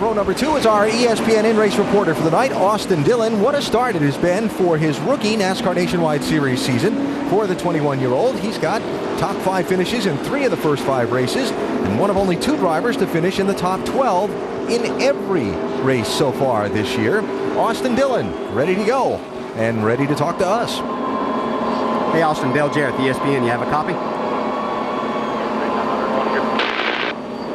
row number 2 is our ESPN in-race reporter for the night, Austin Dillon. What a start it has been for his rookie NASCAR Nationwide Series season. For the 21-year-old, he's got top 5 finishes in 3 of the first 5 races, and one of only 2 drivers to finish in the top 12 in every race so far this year. Austin Dillon, ready to go and ready to talk to us. Hey, Austin, Dale Jarrett, the ESPN. You have a copy?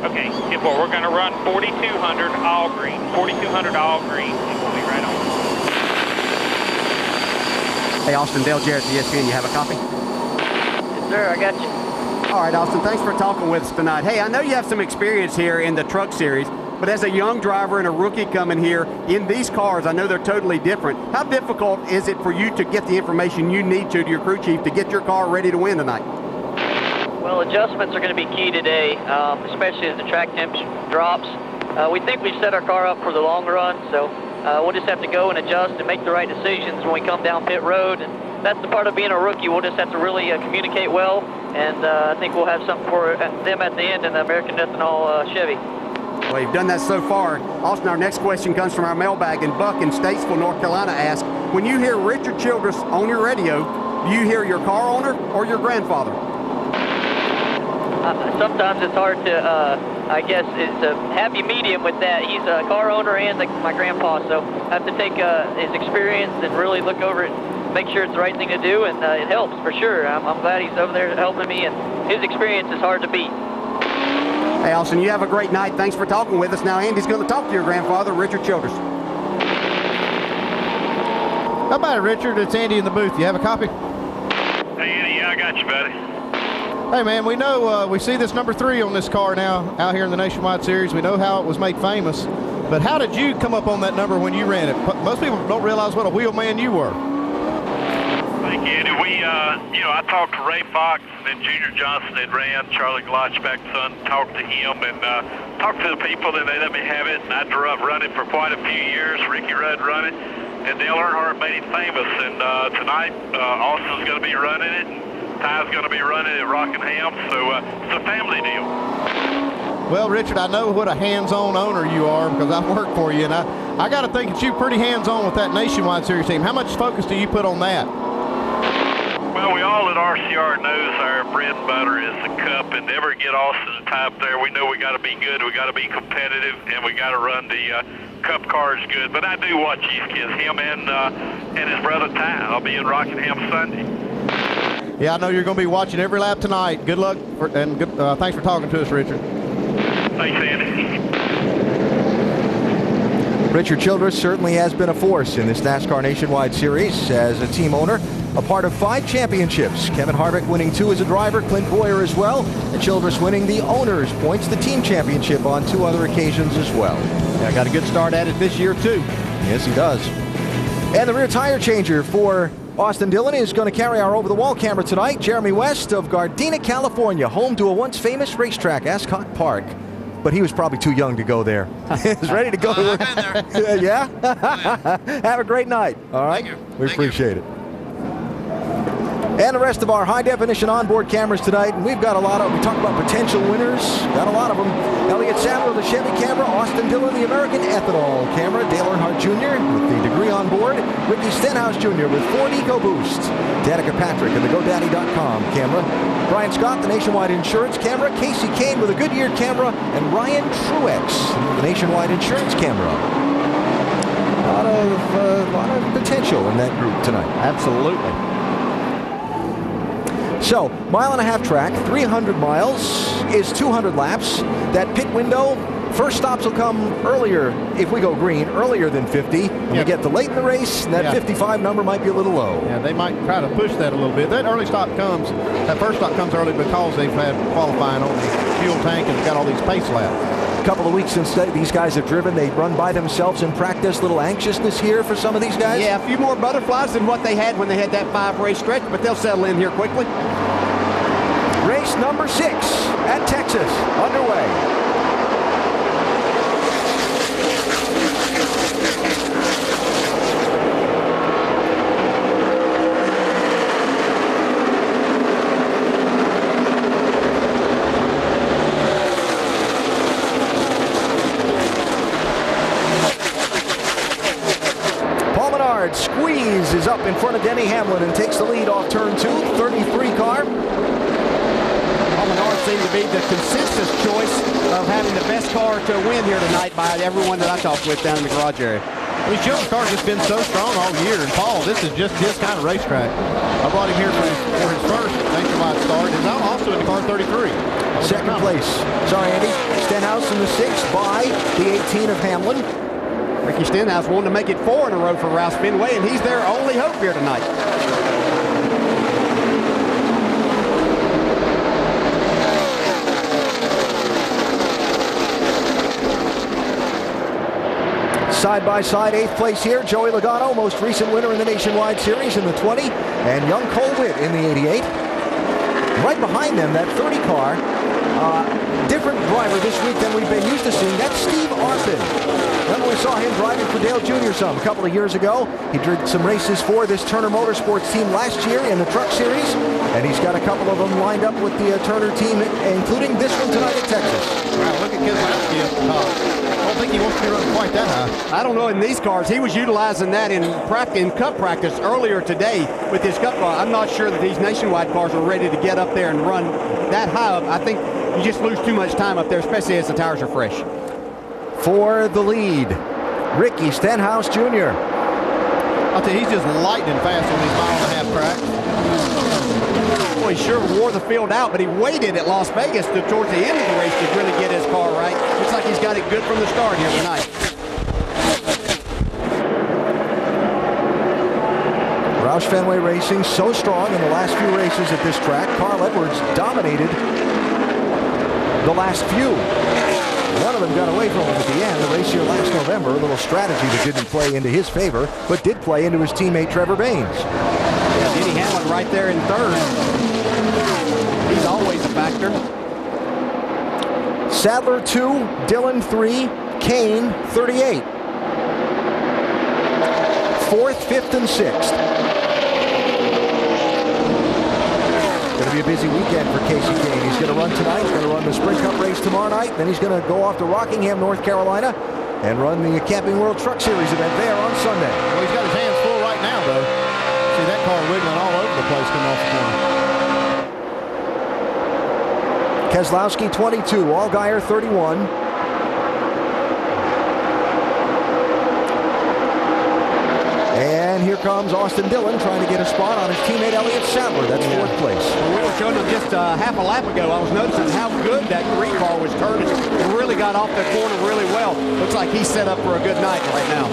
Okay, well, we're going to run 4,200 all green. 4,200 all green, and we'll be right on. Hey, Austin, Dale Jarrett, the ESPN. You have a copy? Yes, sir, I got you. All right, Austin, thanks for talking with us tonight. Hey, I know you have some experience here in the truck series, but as a young driver and a rookie coming here in these cars, I know they're totally different. How difficult is it for you to get the information you need to your crew chief to get your car ready to win tonight? Well, adjustments are going to be key today, especially as the track temp drops. We think we've set our car up for the long run, so we'll just have to go and adjust and make the right decisions when we come down pit road. And that's the part of being a rookie. We'll just have to really communicate well, and I think we'll have something for them at the end in the American Ethanol Chevy. Well, you've done that so far. Austin, our next question comes from our mailbag, and Buck in Statesville, North Carolina asks, when you hear Richard Childress on your radio, do you hear your car owner or your grandfather? Sometimes it's hard to, I guess, it's a happy medium with that. He's a car owner and my grandpa, so I have to take his experience and really look over it, make sure it's the right thing to do, and it helps for sure. I'm glad he's over there helping me, and his experience is hard to beat. Hey, Austin, you have a great night. Thanks for talking with us. Now, Andy's going to talk to your grandfather, Richard Childress. How about it, Richard? It's Andy in the booth. You have a copy? Hey, Andy, yeah, I got you, buddy. Hey, man, we know we see this number 3 on this car now out here in the Nationwide Series. We know how it was made famous. But how did you come up on that number when you ran it? Most people don't realize what a wheel man you were. Thank you, Andy. I talked to Ray Fox and Junior Johnson that ran, Charlie Glotchback's son, talked to him and talked to the people, and they let me have it. And I grew up running for quite a few years, Ricky Rudd running, and Dale Earnhardt made it famous. And tonight, Austin's going to be running it, and Ty's going to be running it at Rockingham, so it's a family deal. Well, Richard, I know what a hands-on owner you are because I've worked for you, and I got to think that you're pretty hands-on with that Nationwide Series team. How much focus do you put on that? Well, we all at RCR knows our bread and butter is the Cup, and never get Austin and Ty up there. We know we got to be good, we got to be competitive, and we got to run the Cup cars good. But I do watch these kids, him and his brother Ty. I'll be in Rockingham Sunday. Yeah, I know you're going to be watching every lap tonight. Good luck, and thanks for talking to us, Richard. Thanks, Andy. Richard Childress certainly has been a force in this NASCAR Nationwide Series as a team owner, a part of 5 championships. Kevin Harvick winning 2 as a driver, Clint Boyer as well, and Childress winning the owner's points, the team championship on 2 other occasions as well. Yeah, got a good start at it this year, too. Yes, he does. And the rear tire changer for Austin Dillon is going to carry our over-the-wall camera tonight. Jeremy West of Gardena, California, home to a once famous racetrack, Ascot Park. But he was probably too young to go there. He's ready to go. I've been there. Yeah? Oh, yeah. Have a great night. All right? Thank you. We Thank you. appreciate it. And the rest of our high-definition onboard cameras tonight. And we've got a lot of, we talked about potential winners. Got a lot of them. Elliott Sadler, the Chevy camera. Austin Dillon, the American Ethanol camera. Dale Earnhardt Jr. with the degree on board. Ricky Stenhouse Jr. with Ford EcoBoost. Danica Patrick and the GoDaddy.com camera. Brian Scott, the Nationwide Insurance camera. Casey Kane with a Goodyear camera. And Ryan Truex, the Nationwide Insurance camera. A lot of potential in that group tonight. Absolutely. So, 1.5-mile track, 300 miles is 200 laps. That pit window, first stops will come earlier, if we go green, earlier than 50. When we get to late in the race, that 55 number might be a little low. Yeah, they might try to push that a little bit. That first stop comes early because they've had qualifying on the fuel tank and got all these pace laps. Couple of weeks since these guys have driven, they run by themselves in practice. Little anxiousness here for some of these guys. Yeah, a few more butterflies than what they had when they had that 5-race stretch, but they'll settle in here quickly. Race number 6 at Texas underway. Hamlin and takes the lead off turn 2, 33 car. Menard seemed to be the consensus choice of having the best car to win here tonight by everyone that I talked with down in the garage area. These young cars have been so strong all year. And Paul, this is just his kind of racetrack. I brought him here for his first nationwide start, and I'm also in the car 33. Second place. Sorry, Andy. Stenhouse in the 6 by the 18 of Hamlin. Ricky Stenhouse wanted to make it 4 in a row for Roush Fenway, and he's their only hope here tonight. Side by side, 8th place here. Joey Logano, most recent winner in the Nationwide Series in the 20, and young Cole Witt in the 88. Right behind them, that 30 car, different driver this week than we've been used to seeing. That's Steve Arpin. Remember we saw him driving for Dale Jr. a couple of years ago. He did some races for this Turner Motorsports team last year in the Truck Series, and he's got a couple of them lined up with the Turner team, including this one tonight at Texas. Wow, look at Keselowski up the top. I don't think he wants to be running quite that high. I don't know in these cars. He was utilizing that in cup practice earlier today with his cup car. I'm not sure that these nationwide cars are ready to get up there and run that high up. I think you just lose too much time up there, especially as the tires are fresh. For the lead, Ricky Stenhouse Jr. I'll tell you, he's just lightning fast on these mile-and-a-half tracks. Well, he sure wore the field out, but he waited at Las Vegas towards the end of the race to really get his car right. Looks like he's got it good from the start here tonight. Roush Fenway Racing so strong in the last few races at this track. Carl Edwards dominated the last few. One of them got away from him at the end. The race here last November, a little strategy that didn't play into his favor, but did play into his teammate Trevor Baynes. Yeah, Denny Hamlin right there in third. He's always a factor. Sadler 2, Dillon 3, Kane 38. 4th, 5th, and 6th. Going to be a busy weekend for Casey Kane. He's going to run tonight. He's going to run the Sprint Cup race tomorrow night. Then he's going to go off to Rockingham, North Carolina, and run the Camping World Truck Series event there on Sunday. Well, he's got his hands full right now, though. See that car wiggling all over the place coming off the corner. Keselowski 22, Allgaier 31. And here comes Austin Dillon trying to get a spot on his teammate Elliott Sadler. That's 4th place. Well, we were showing them just half a lap ago. I was noticing how good that green car was turning. It really got off the corner really well. Looks like he's set up for a good night right now.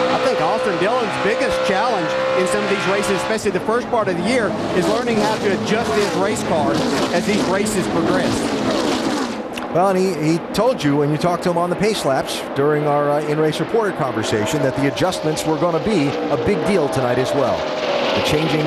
I think Austin Dillon's biggest challenge in some of these races, especially the first part of the year, is learning how to adjust his race car as these races progress. Well, and he told you when you talked to him on the pace laps during our in-race reporter conversation that the adjustments were going to be a big deal tonight as well. The changing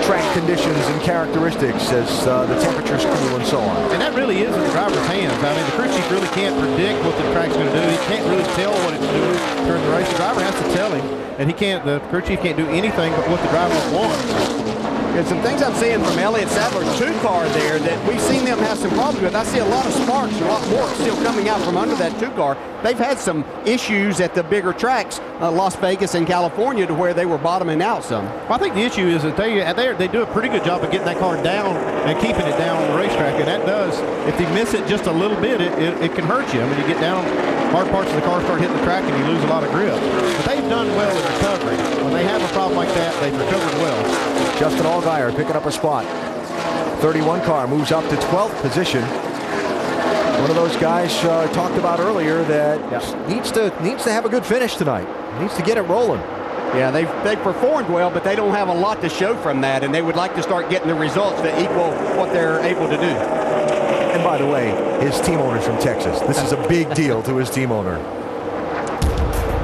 track conditions and characteristics as the temperatures cool and so on. And that really is in the driver's hands. I mean, the crew chief really can't predict what the track's going to do. He can't really tell what it's doing during the race. The driver has to tell him, and the crew chief can't do anything but what the driver wants. There's some things I'm seeing from Elliott Sadler's 2 car there that we've seen them have some problems with. I see a lot of sparks, a lot more still coming out from under that 2 car. They've had some issues at the bigger tracks, Las Vegas and California, to where they were bottoming out some. Well, I think the issue is that they do a pretty good job of getting that car down and keeping it down on the racetrack, and that does, if they miss it just a little bit, it can hurt you. I mean, you get down, hard parts of the car start hitting the track, and you lose a lot of grip. But they've done well in recovery. When they have a problem like that, they've recovered well. Justin Allgaier picking up a spot. 31 car moves up to 12th position. One of those guys talked about earlier that needs to have a good finish tonight. Needs to get it rolling. Yeah, they've performed well, but they don't have a lot to show from that, and they would like to start getting the results that equal what they're able to do. And by the way, his team owner's from Texas. This is a big deal to his team owner.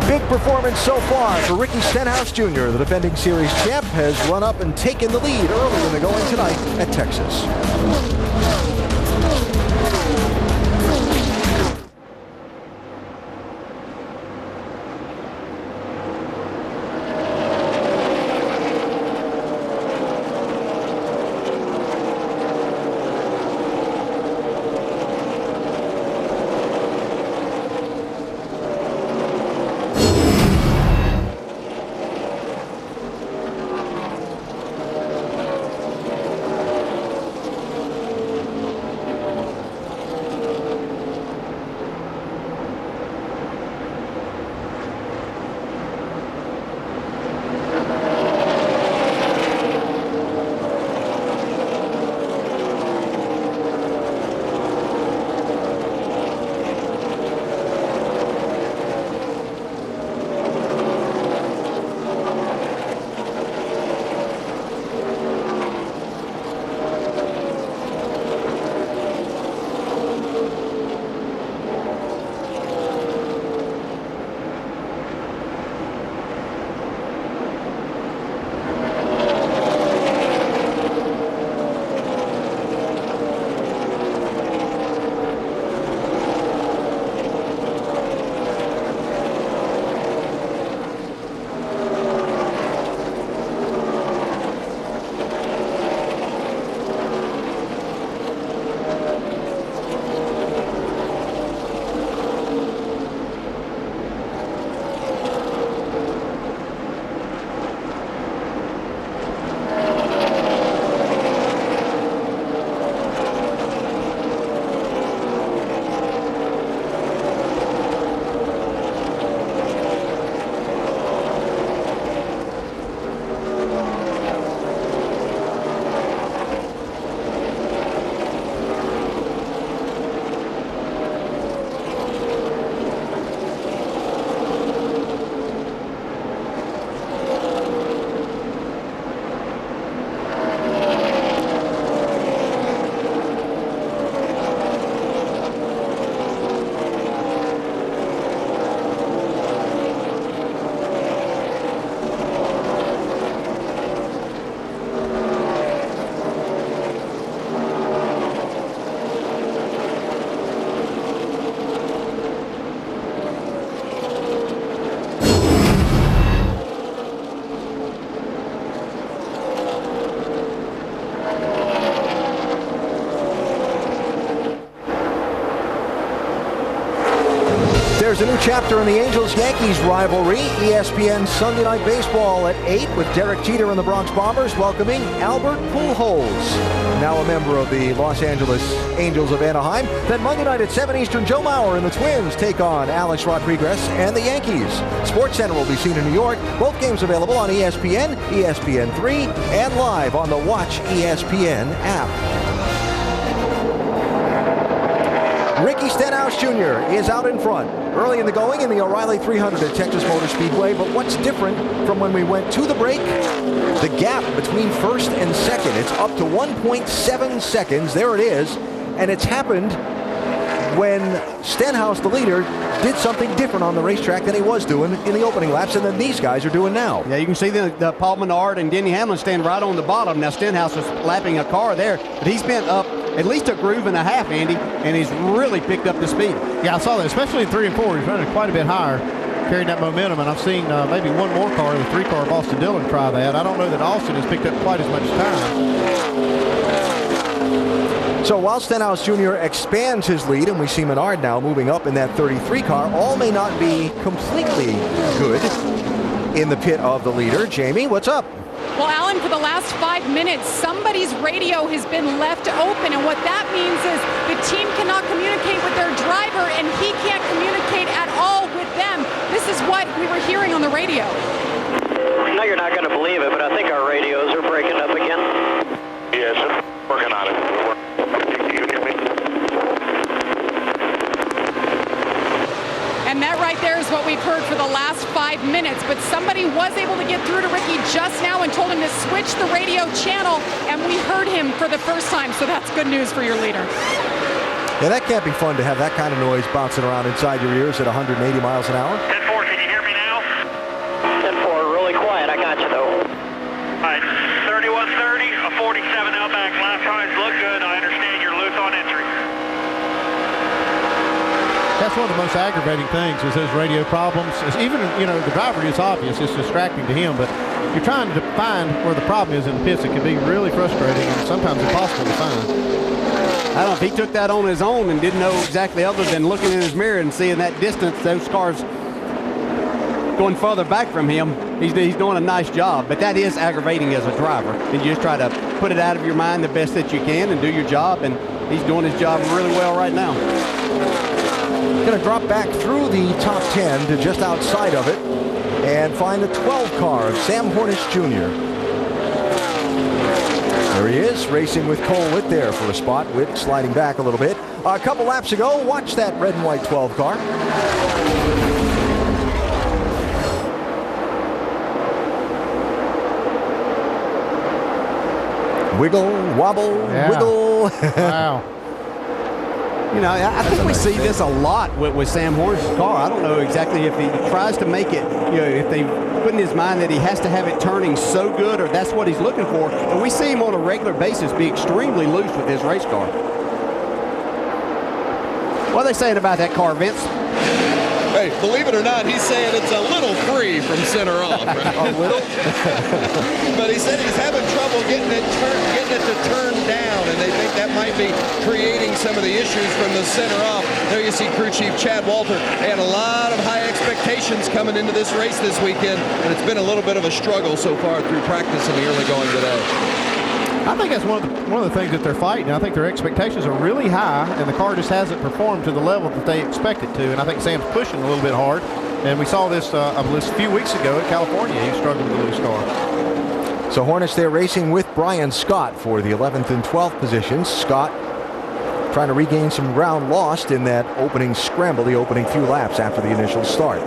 Big performance so far for Ricky Stenhouse Jr. The defending series champ has run up and taken the lead early in the going tonight at Texas. chapter in the Angels-Yankees rivalry. ESPN Sunday Night Baseball at 8 with Derek Jeter and the Bronx Bombers welcoming Albert Pujols, now a member of the Los Angeles Angels of Anaheim. Then Monday night at 7 Eastern, Joe Mauer and the Twins take on Alex Rodriguez and the Yankees. SportsCenter will be seen in New York. Both games available on ESPN, ESPN3, and live on the Watch ESPN app. Ricky Stenhouse Jr. is out in front early in the going in the O'Reilly 300 at Texas Motor Speedway. But what's different from when we went to the break? The gap between first and second. It's up to 1.7 seconds. There it is. And it's happened when Stenhouse, the leader, did something different on the racetrack than he was doing in the opening laps and than these guys are doing now. Yeah, you can see the Paul Menard and Denny Hamlin stand right on the bottom. Now Stenhouse was lapping a car there, but he's been up at least a groove and a half, Andy, and he's really picked up the speed. Yeah, I saw that, especially in 3 and 4. He's running quite a bit higher, carrying that momentum, and I've seen maybe one more car, the 3-car of Austin Dillon, try that. I don't know that Austin has picked up quite as much time. So while Stenhouse Jr. expands his lead, and we see Menard now moving up in that 33 car, all may not be completely good in the pit of the leader. Jamie, what's up? Well, Alan, for the last 5 minutes, somebody's radio has been left open, and what that means is the team cannot communicate with their driver, and he can't communicate at all with them. This is what we were hearing on the radio. No, you're not going to believe it, but I think our radios are breaking up again. Yes, working on it. Can you hear me? And that right there is what we've heard for the last 5 minutes. But somebody was able to get through to Ricky just now and told him to switch the radio channel, and we heard him for the first time. So that's good news for your leader. Yeah, that can't be fun to have that kind of noise bouncing around inside your ears at 180 miles an hour. 10-4, can you hear me now? 10-4, really quiet. I got you, though. All right, 3130, a 47 out back. Last times look good. I understand you're loose on entry. That's one of the most aggravating things is those radio problems. It's even, the driver is obvious. It's distracting to him, but you're trying to find where the problem is in the pits. It can be really frustrating and sometimes impossible to find. I don't know if he took that on his own and didn't know exactly other than looking in his mirror and seeing that distance, those cars going further back from him. He's doing a nice job, but that is aggravating as a driver. And you just try to put it out of your mind the best that you can and do your job, and he's doing his job really well right now. Going to drop back through the top 10 to just outside of it and find the 12 car of Sam Hornish Jr. There he is, racing with Cole Witt there for a spot. Witt sliding back a little bit. A couple laps ago, watch that red and white 12 car. Wiggle, wobble, wiggle. Wow. I think we see this a lot with Sam Hornish's car. I don't know exactly if he tries to make it, if they put in his mind that he has to have it turning so good or that's what he's looking for. And we see him on a regular basis be extremely loose with his race car. What are they saying about that car, Vince? Hey, believe it or not, he's saying it's a little free from center off. Right? A little? But he said he's having trouble getting it to turn down, and they think that might be creating some of the issues from the center off. There you see crew chief Chad Walter. They had a lot of high expectations coming into this race this weekend, and it's been a little bit of a struggle so far through practice in the early going today. I think that's one of the things that they're fighting. I think their expectations are really high, and the car just hasn't performed to the level that they expect it to. And I think Sam's pushing a little bit hard. And we saw this a few weeks ago at California. He struggled with a loose car. So Hornish there racing with Brian Scott for the 11th and 12th positions. Scott trying to regain some ground lost in that opening scramble, the opening few laps after the initial start.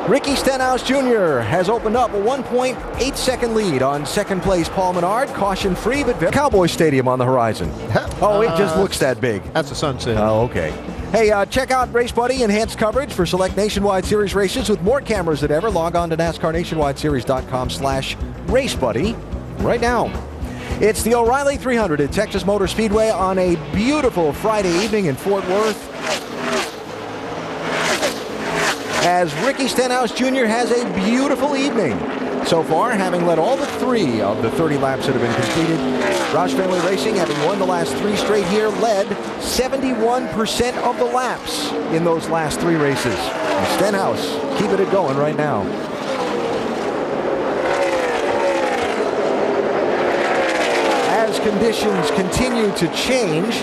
Ricky Stenhouse Jr. has opened up a 1.8 second lead on second place Paul Menard. Caution free, but Cowboy Stadium on the horizon. Oh, it just looks that big. That's a sunset. Oh, okay. Hey, check out Race Buddy enhanced coverage for select Nationwide Series races with more cameras than ever. Log on to NASCARNationwideSeries.com/RaceBuddy right now. It's the O'Reilly 300 at Texas Motor Speedway on a beautiful Friday evening in Fort Worth, as Ricky Stenhouse Jr. has a beautiful evening so far, having led all but 3 of the 30 laps that have been completed. Roush Fenway Racing, having won the last 3 straight here, led 71% of the laps in those last 3 races. And Stenhouse keeping it going right now. As conditions continue to change,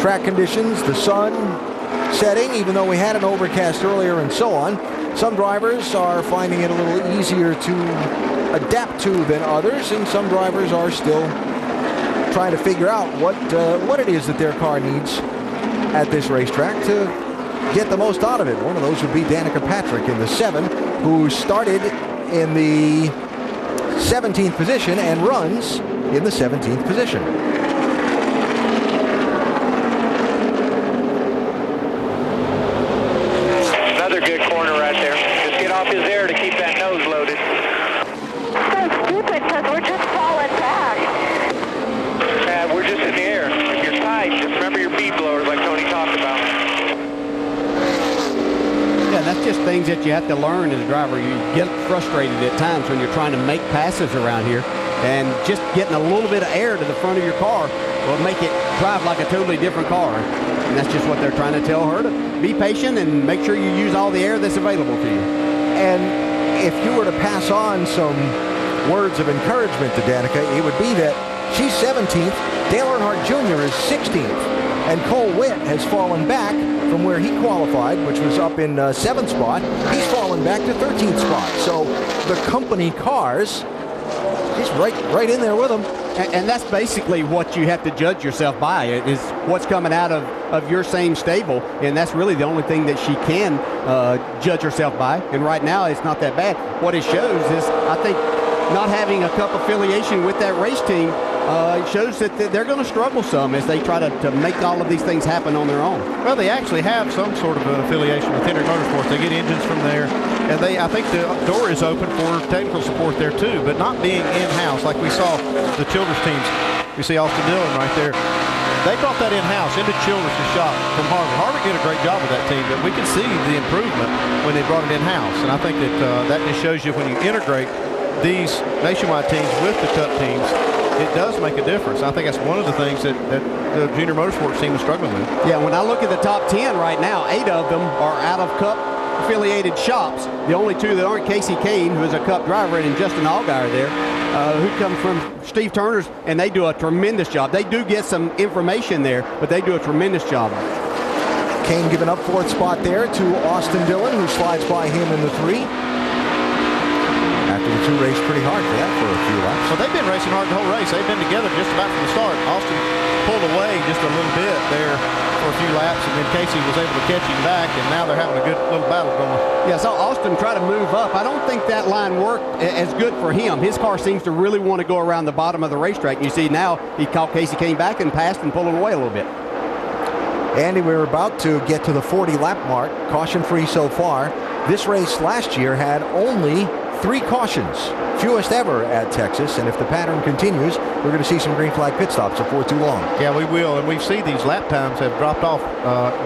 track conditions, the sun setting, even though we had an overcast earlier and so on, some drivers are finding it a little easier to adapt to than others, and some drivers are still trying to figure out what it is that their car needs at this racetrack to get the most out of it. One of those would be Danica Patrick in the 7, who started in the 17th position and runs in the 17th position. Another good corner right there. Just get off his air to keep that nose loaded. So stupid because we're just falling back. We're just in the air. If you're tight, just remember your feed blowers like Tony talked about. Yeah, that's just things that you have to learn as a driver. You get frustrated at times when you're trying to make passes around here, and just getting a little bit of air to the front of your car will make it drive like a totally different car. And that's just what they're trying to tell her, to be patient and make sure you use all the air that's available to you. And if you were to pass on some words of encouragement to Danica, it would be that she's 17th, Dale Earnhardt Jr. is 16th, and Cole Witt has fallen back from where he qualified, which was up in 7th spot. He's fallen back to 13th spot. So the company cars, he's right in there with them. And that's basically what you have to judge yourself by, is what's coming out of your same stable. And that's really the only thing that she can judge herself by. And right now, it's not that bad. What it shows is, I think, not having a cup affiliation with that race team shows that they're going to struggle some as they try to make all of these things happen on their own. Well, they actually have some sort of an affiliation with Henry Motorsports. They get engines from there, and I think the door is open for technical support there too, but not being in-house like we saw the Childress teams. We see Austin Dillon right there. They brought that in-house into Childress' shop from Harvick. Harvick did a great job with that team, but we can see the improvement when they brought it in-house, and I think that just shows you when you integrate these nationwide teams with the Cup teams, it does make a difference. I think that's one of the things that the junior motorsports team is struggling with. Yeah, when I look at the top 10 right now, 8 of them are out of Cup affiliated shops. The only 2 that aren't, Casey Kane, who is a Cup driver, and Justin Allgaier there, who comes from Steve Turner's, and they do a tremendous job. They do get some information there, but they do a tremendous job. Kane giving up 4th spot there to Austin Dillon, who slides by him in the 3. After the 2 raced pretty hard for that for a few laps. So they've been racing hard the whole race. They've been together just about from the start. Austin pulled away just a little bit there for a few laps, and then Casey was able to catch him back, and now they're having a good little battle going. Yeah, so Austin tried to move up. I don't think that line worked as good for him. His car seems to really want to go around the bottom of the racetrack. You see now he caught Casey Kane back and passed and pulled him away a little bit. Andy, we're about to get to the 40-lap mark, caution-free so far. This race last year had only 3 cautions, fewest ever at Texas, and if the pattern continues, we're going to see some green flag pit stops before too long. Yeah, we will, and we see these lap times have dropped off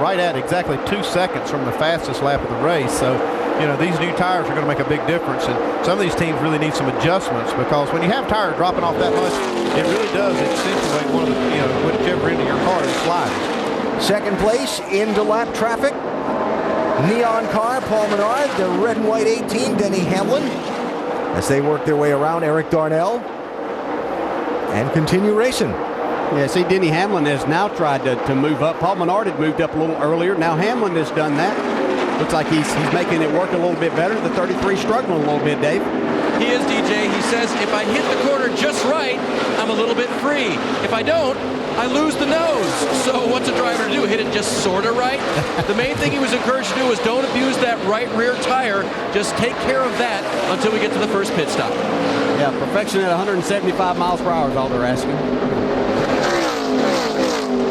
right at exactly 2 seconds from the fastest lap of the race. So, you know, these new tires are going to make a big difference, and some of these teams really need some adjustments, because when you have tires dropping off that much, it really does accentuate one of the, whichever end of your car is sliding. Second place into lap traffic. Neon car, Paul Menard, the red and white 18, Denny Hamlin, as they work their way around Eric Darnell and continue racing. Yeah, see, Denny Hamlin has now tried to move up. Paul Menard had moved up a little earlier. Now Hamlin has done that. Looks like he's making it work a little bit better. The 33 struggling a little bit, Dave. He is, DJ. He says, if I hit the corner just right, I'm a little bit free. If I don't, I lose the nose. So what's a driver to do? Hit it just sort of right? The main thing he was encouraged to do was don't abuse that right rear tire. Just take care of that until we get to the first pit stop. Yeah, perfection at 175 miles per hour is all they're asking.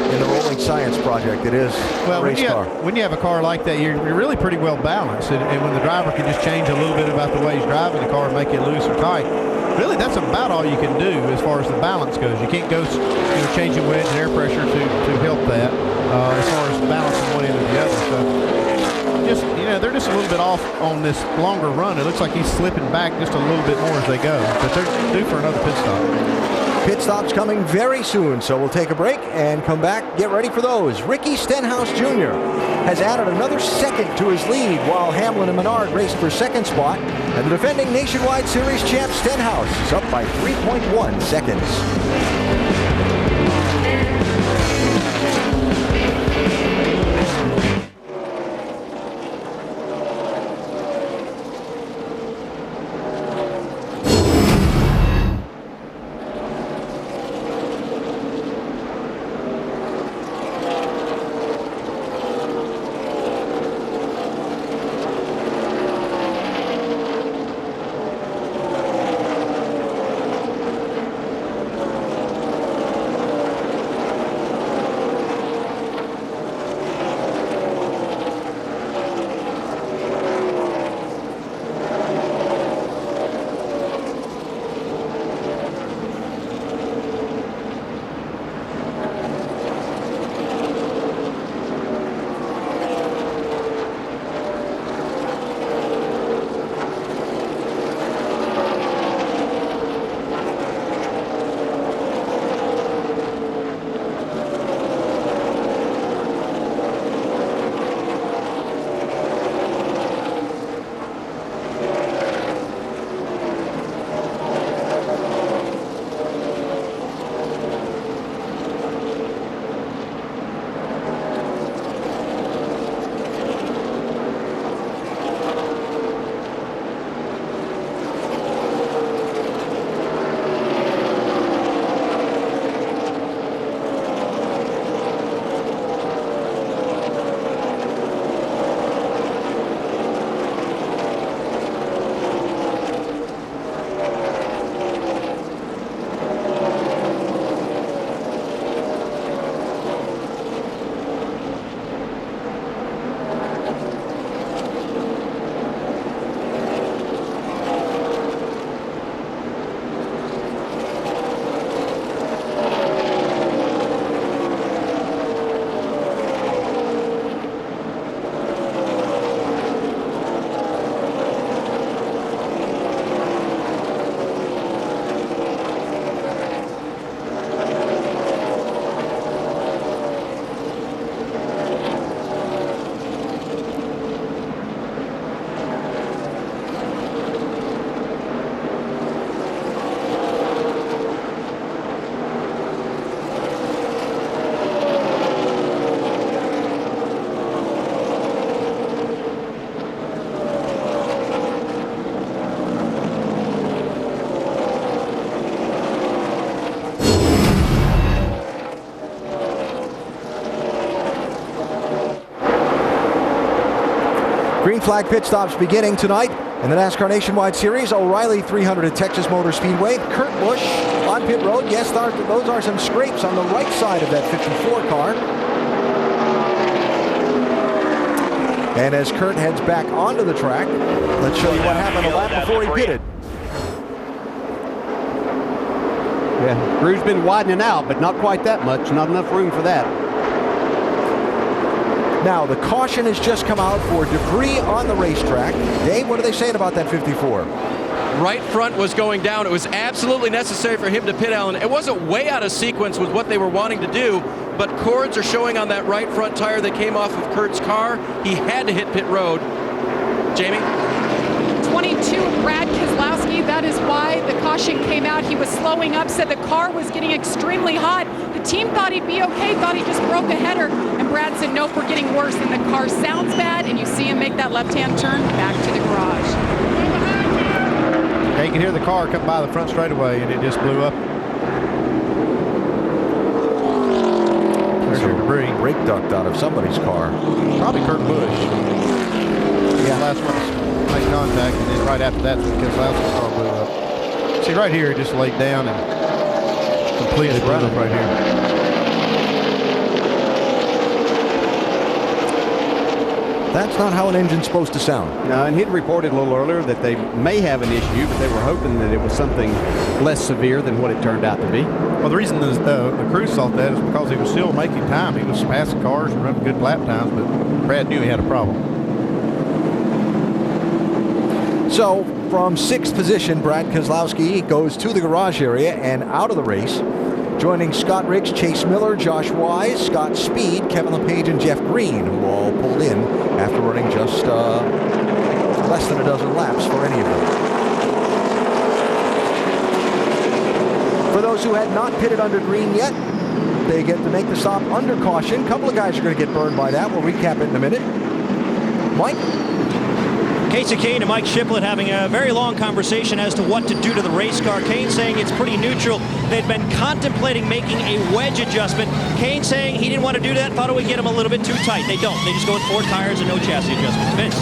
In the Rolling Science Project, it is a race car. When you have a car like that, you're really pretty well balanced. And when the driver can just change a little bit about the way he's driving the car and make it loose or tight, really that's about all you can do as far as the balance goes. You can't go changing wedge and air pressure to help that as far as balancing one end or the other. So, just, they're just a little bit off on this longer run. It looks like he's slipping back just a little bit more as they go. But they're due for another pit stop. Pit stop's coming very soon, so we'll take a break and come back. Get ready for those. Ricky Stenhouse Jr. has added another second to his lead while Hamlin and Menard race for second spot. And the defending Nationwide Series champ Stenhouse is up by 3.1 seconds. Green flag pit stops beginning tonight in the NASCAR Nationwide Series. O'Reilly 300 at Texas Motor Speedway. Kurt Busch on pit road. Yes, those are some scrapes on the right side of that 54 car. And as Kurt heads back onto the track, let's show you what happened a lap before he pitted. Yeah, Drew's been widening out, but not quite that much. Not enough room for that. Now, the caution has just come out for debris on the racetrack. Dave, what are they saying about that 54? Right front was going down. It was absolutely necessary for him to pit, Alan. It wasn't way out of sequence with what they were wanting to do, but cords are showing on that right front tire that came off of Kurt's car. He had to hit pit road. Jamie? 22, Brad Keselowski. That is why the caution came out. He was slowing up, said the car was getting extremely hot. The team thought he'd be okay, thought he just broke a header. And Brad said, nope, we're getting worse. And the car sounds bad, and you see him make that left-hand turn back to the garage. Yeah, you can hear the car come by the front straightaway, and it just blew up. There's your debris. Brake duct out of somebody's car. Probably Kurt Busch. Yeah. Last one to make contact, and then right after that, Keselowski's car blew up. See, right here, it just laid down and completely blew up right here. That's not how an engine's supposed to sound. No, and he'd reported a little earlier that they may have an issue, but they were hoping that it was something less severe than what it turned out to be. Well, the reason the crews thought that is because he was still making time. He was passing cars and running good lap times, but Brad knew he had a problem. So from 6th position, Brad Kozlowski goes to the garage area and out of the race. Joining Scott Riggs, Chase Miller, Josh Wise, Scott Speed, Kevin LePage, and Jeff Green, who all pulled in after running just less than a dozen laps for any of them. For those who had not pitted under green yet, they get to make the stop under caution. A couple of guys are going to get burned by that. We'll recap it in a minute. Mike? Casey Kane and Mike Shiplett having a very long conversation as to what to do to the race car. Kane saying it's pretty neutral. They'd been contemplating making a wedge adjustment. Kane saying he didn't want to do that, thought it would get him a little bit too tight. They don't. They just go with 4 tires and no chassis adjustments. Vince?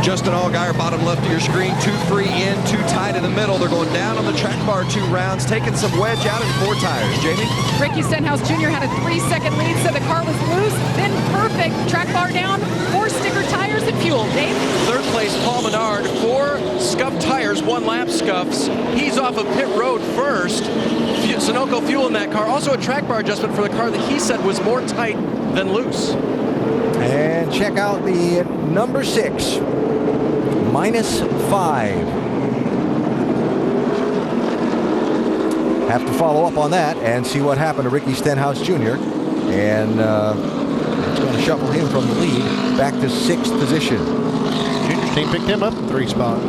Justin Allgaier, bottom left of your screen, 2 free in, 2 tight in the middle. They're going down on the track bar 2 rounds, taking some wedge out in 4 tires. Jamie? Ricky Stenhouse Jr. had a 3-second lead, so the car was loose, then perfect. Track bar down, 4 sticker tires and fuel. Dave? 3rd place, Paul Menard, 4 scuffed tires, 1 lap scuffs. He's off of pit road first. Sunoco fuel in that car. Also a track bar adjustment for the car that he said was more tight than loose. And check out the number 6. -5. Have to follow up on that and see what happened to Ricky Stenhouse Jr. And it's going to shuffle him from the lead back to 6th position. Junior's team picked him up in 3 spots.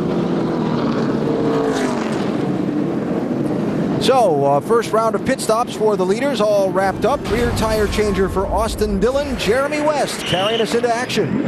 So, first round of pit stops for the leaders all wrapped up. Rear tire changer for Austin Dillon. Jeremy West carrying us into action.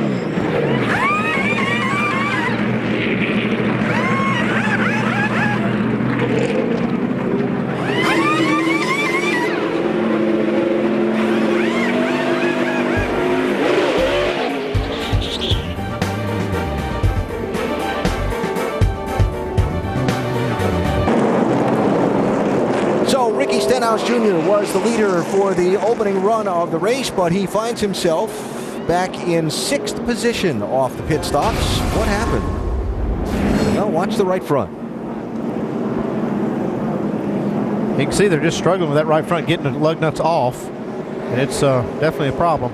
Ricky Stenhouse Jr. was the leader for the opening run of the race, but he finds himself back in 6th position off the pit stops. What happened? Well, watch the right front. You can see they're just struggling with that right front, getting the lug nuts off, and it's definitely a problem.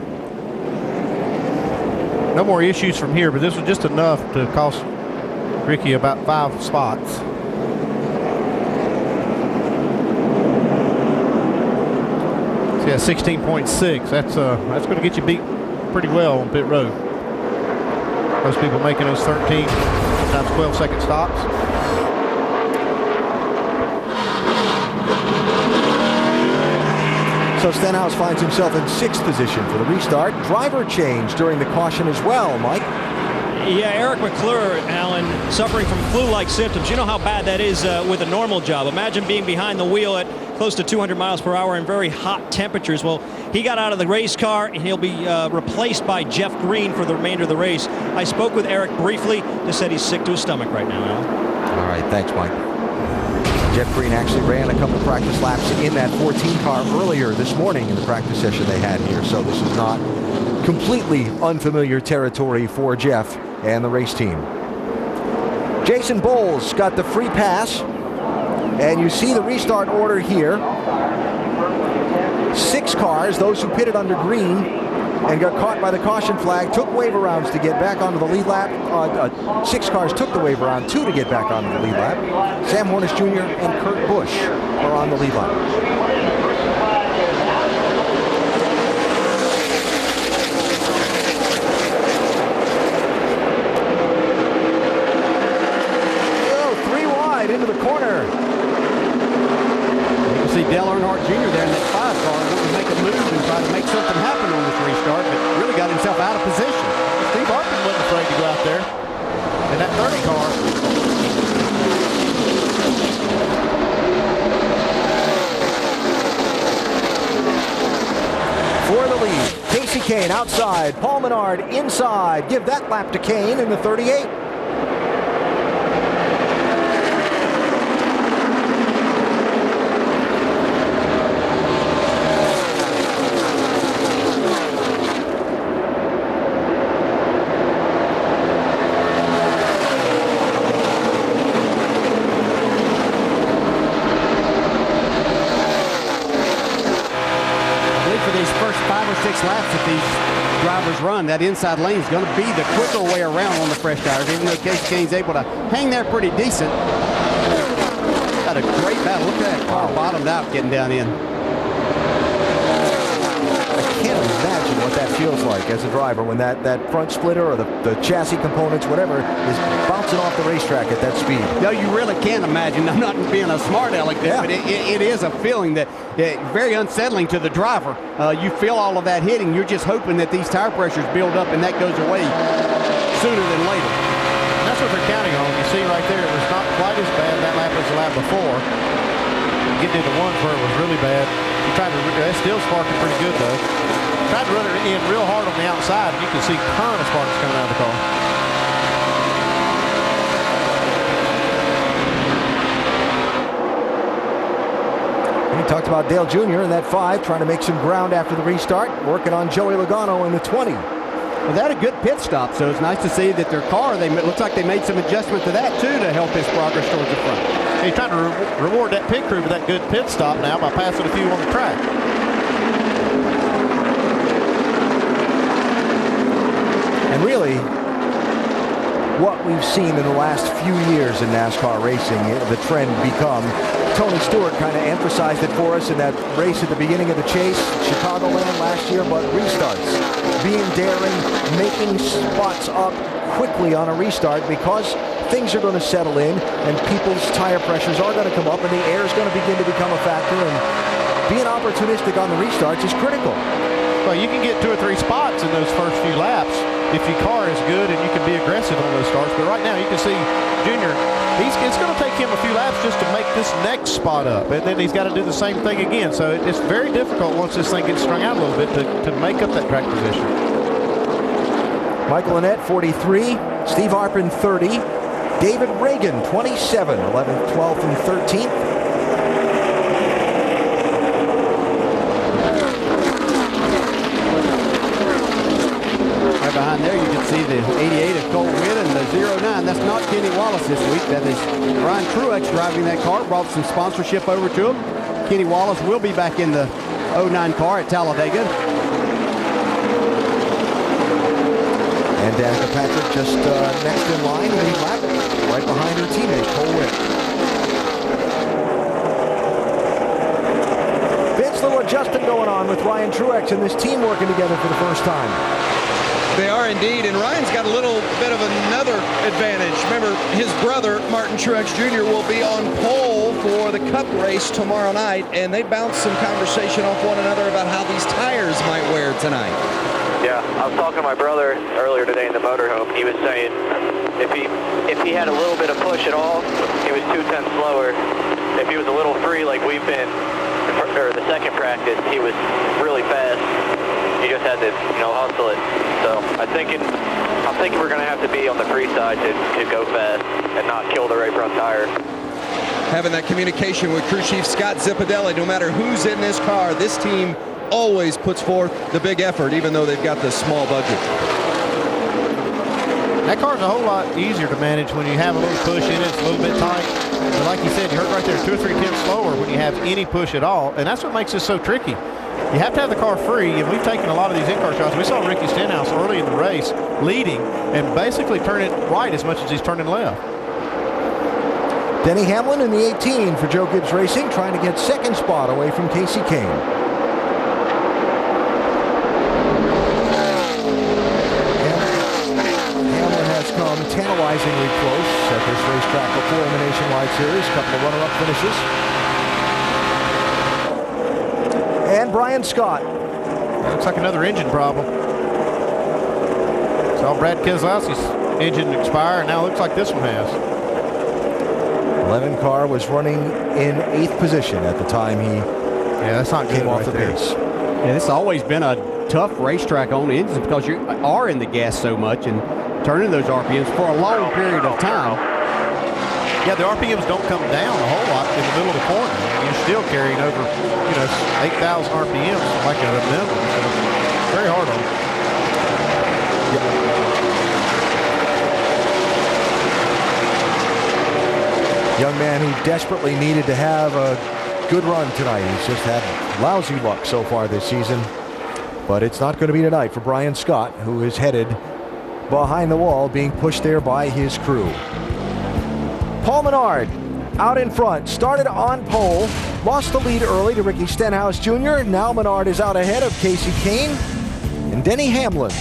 No more issues from here, but this was just enough to cost Ricky about 5 spots. Yeah, 16.6. That's going to get you beat pretty well on pit road. Most people making those 13, sometimes 12-second stops. So Stenhouse finds himself in 6th position for the restart. Driver change during the caution as well, Mike. Yeah, Eric McClure, Alan, suffering from flu-like symptoms. You know how bad that is with a normal job. Imagine being behind the wheel at close to 200 miles per hour in very hot temperatures. Well, he got out of the race car, and he'll be replaced by Jeff Green for the remainder of the race. I spoke with Eric briefly. Just said he's sick to his stomach right now, Alan. All right, thanks, Mike. Jeff Green actually ran a couple of practice laps in that 14 car earlier this morning in the practice session they had here, so this is not completely unfamiliar territory for Jeff and the race team. Jason Bowles got the free pass, and you see the restart order here. 6 cars, those who pitted under green and got caught by the caution flag, took wave arounds to get back onto the lead lap. 6 cars took the wave around, 2 to get back onto the lead lap. Sam Hornish Jr. and Kurt Busch are on the lead lap. Into the corner. You can see Dale Earnhardt Jr. there in that 5 car wanting to make a move and try to make something happen on this restart, but really got himself out of position. Steve Hartman wasn't afraid to go out there in that 30 car. For the lead, Casey Kane outside, Paul Menard inside. Give that lap to Kane in the 38. for these first 5 or 6 laps that these drivers run, that inside lane is going to be the quicker way around on the fresh tires, even though Casey Kane's able to hang there pretty decent. Got a great battle. Look at that car bottomed out getting down in. I can't imagine what that feels like as a driver when that front splitter or the chassis components, whatever, is bouncing off the racetrack at that speed. No, you really can't imagine. I'm not being a smart aleck there, but it is a feeling that very unsettling to the driver. You feel all of that hitting. You're just hoping that these tire pressures build up and that goes away sooner than later. And that's what they're counting on. You see right there, it was not quite as bad that lap as the lap before. Getting into ones where it was really bad. He tried to, that's still sparking pretty good though. Tried to run it in real hard on the outside, and you can see a ton of sparks coming out of the car. We talked about Dale Jr. in that 5, trying to make some ground after the restart, working on Joey Logano in the 20. Well, they had a good pit stop, so it's nice to see that their car, looks like they made some adjustment to that too to help his progress towards the front. He's trying to reward that pit crew for that good pit stop now by passing a few on the track. And really, what we've seen in the last few years in NASCAR racing, the trend become, Tony Stewart kind of emphasized it for us in that race at the beginning of the chase, Chicagoland last year, but restarts. Being daring, making spots up quickly on a restart because things are going to settle in and people's tire pressures are going to come up and the air is going to begin to become a factor, and being opportunistic on the restarts is critical. Well, you can get 2 or 3 spots in those first few laps if your car is good and you can be aggressive on those starts. But right now you can see Junior, it's going to take him a few laps just to make this next spot up. And then he's got to do the same thing again. So it's very difficult once this thing gets strung out a little bit to make up that track position. Michael Annett, 43. Steve Harpin, 30. David Reagan, 27. 11th, 12th, and 13th. Behind there you can see the 88 of Cole Witt and the 09. That's not Kenny Wallace this week. That is Ryan Truex driving that car. Brought some sponsorship over to him. Kenny Wallace will be back in the 09 car at Talladega. And Danica Patrick just next in line, lead lap, right behind her teammate, Cole Witt. Vince, little adjustment going on with Ryan Truex and this team working together for the first time. They are indeed, and Ryan's got a little bit of another advantage. Remember, his brother, Martin Truex Jr., will be on pole for the Cup race tomorrow night, and they bounced some conversation off one another about how these tires might wear tonight. Yeah, I was talking to my brother earlier today in the motorhome. He was saying if he had a little bit of push at all, he was 2/10 slower. If he was a little free like we've been, or the second practice, he was really fast. You just had to, hustle it. So I'm thinking we're going to have to be on the free side to go fast and not kill the right front tire. Having that communication with crew chief Scott Zipadelli, no matter who's in this car, this team always puts forth the big effort, even though they've got this small budget. That car's a whole lot easier to manage when you have a little push in it. It's a little bit tight. But like you said, you heard right there, 2 or 3 tenths slower when you have any push at all. And that's what makes this so tricky. You have to have the car free, and we've taken a lot of these in-car shots. We saw Ricky Stenhouse early in the race leading and basically turn it right as much as he's turning left. Denny Hamlin in the 18 for Joe Gibbs Racing, trying to get second spot away from Casey Kane. Hamlin has come tantalizingly close at this racetrack before in the Nationwide Series. A couple of runner-up finishes. And Brian Scott. Looks like another engine problem. Saw Brad Keselowski's engine expire, and now it looks like this one has. 11 car was running in 8th position at the time he that's not came off right the there. pace. Yeah, this has always been a tough racetrack on the engines because you are in the gas so much and turning those RPMs for a long period of time. Yeah, the RPMs don't come down a whole lot in the middle of the corner. You're still carrying over, 8,000 RPMs like a minimum. So very hard on it. Young man who desperately needed to have a good run tonight. He's just had lousy luck so far this season. But it's not going to be tonight for Brian Scott, who is headed behind the wall, being pushed there by his crew. Paul Menard out in front, started on pole, lost the lead early to Ricky Stenhouse Jr. Now Menard is out ahead of Casey Kane and Denny Hamlin.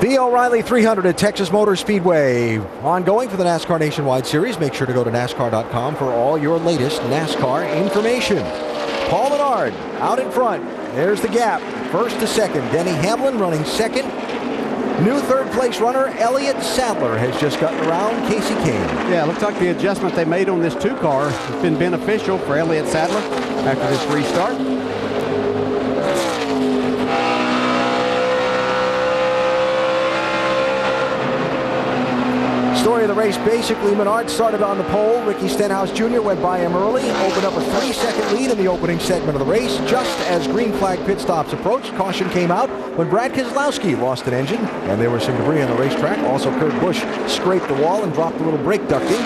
The O'Reilly 300 at Texas Motor Speedway. Ongoing for the NASCAR Nationwide Series. Make sure to go to NASCAR.com for all your latest NASCAR information. Paul Menard out in front. There's the gap. First to second. Denny Hamlin running second. New third place runner Elliott Sadler has just gotten around Casey Kane. Yeah, it looks like the adjustment they made on this two car has been beneficial for Elliott Sadler after this restart. Story of the race, basically, Menard started on the pole. Ricky Stenhouse Jr. went by him early, opened up a 3-second lead in the opening segment of the race. Just as green flag pit stops approached, caution came out when Brad Keselowski lost an engine, and there was some debris on the racetrack. Also, Kurt Busch scraped the wall and dropped a little brake ducting.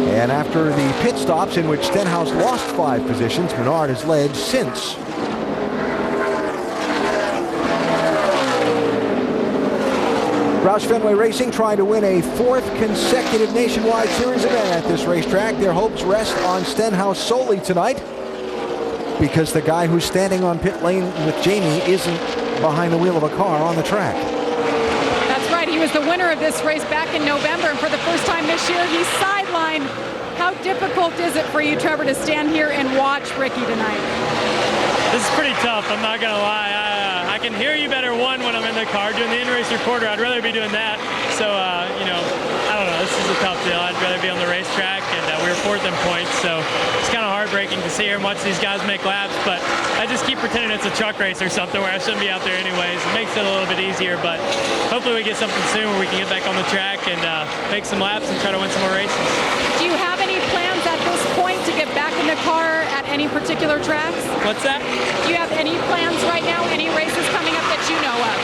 And after the pit stops, in which Stenhouse lost 5 positions, Menard has led since. Roush Fenway Racing trying to win a 4th consecutive Nationwide Series event at this racetrack. Their hopes rest on Stenhouse solely tonight because the guy who's standing on pit lane with Jamie isn't behind the wheel of a car on the track. That's right. He was the winner of this race back in November, and for the first time this year, he's sidelined. How difficult is it for you, Trevor, to stand here and watch Ricky tonight? This is pretty tough, I'm not going to lie. I can hear you better, when I'm in the car. Doing the in-race reporter, I'd rather be doing that. So, I don't know. This is a tough deal. I'd rather be on the racetrack, and we were 4th in points, so it's kind of heartbreaking to sit here and watch these guys make laps, but I just keep pretending it's a truck race or something where I shouldn't be out there anyways. It makes it a little bit easier, but hopefully we get something soon where we can get back on the track and make some laps and try to win some more races. Do you have any plans at this point to get back in the car at any particular tracks? What's that? Do you have any plans right now, any races coming up that you know of?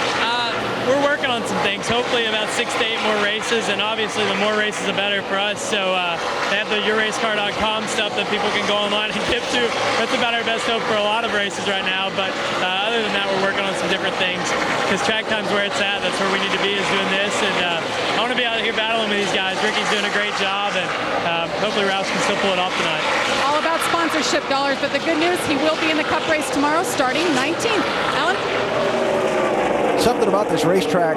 We're working on some things, hopefully about 6 to 8 more races, and obviously the more races the better for us. So they have the yourracecar.com stuff that people can go online and get to. That's about our best hope for a lot of races right now, but other than that, we're working on some different things because track time's where it's at. That's where we need to be, is doing this, and I want to be out here battling with these guys. Ricky's doing a great job, and hopefully Rouse can still pull it off tonight. All about sponsorship dollars, but the good news, he will be in the Cup race tomorrow starting 19th. Alan? Something about this racetrack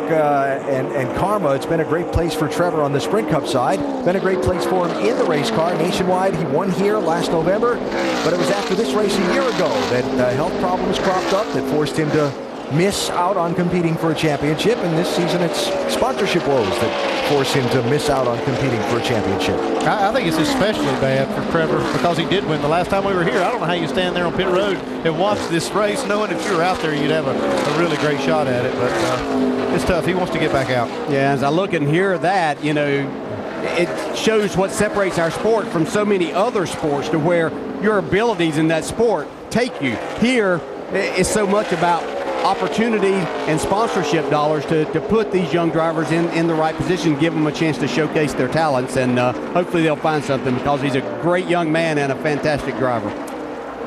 and Karma. It's been a great place for Trevor on the Sprint Cup side. Been a great place for him in the race car. Nationwide, he won here last November, but it was after this race a year ago that health problems cropped up that forced him to miss out on competing for a championship, and this season it's sponsorship woes that force him to miss out on competing for a championship. I think it's especially bad for Trevor because he did win the last time we were here. I don't know how you stand there on pit road and watch this race knowing if you were out there you'd have a really great shot at it, but it's tough. He wants to get back out. Yeah, as I look and hear that, you know, it shows what separates our sport from so many other sports, to where your abilities in that sport take you. Here, it's so much about opportunity and sponsorship dollars to put these young drivers in the right position, give them a chance to showcase their talents, and hopefully they'll find something, because he's a great young man and a fantastic driver.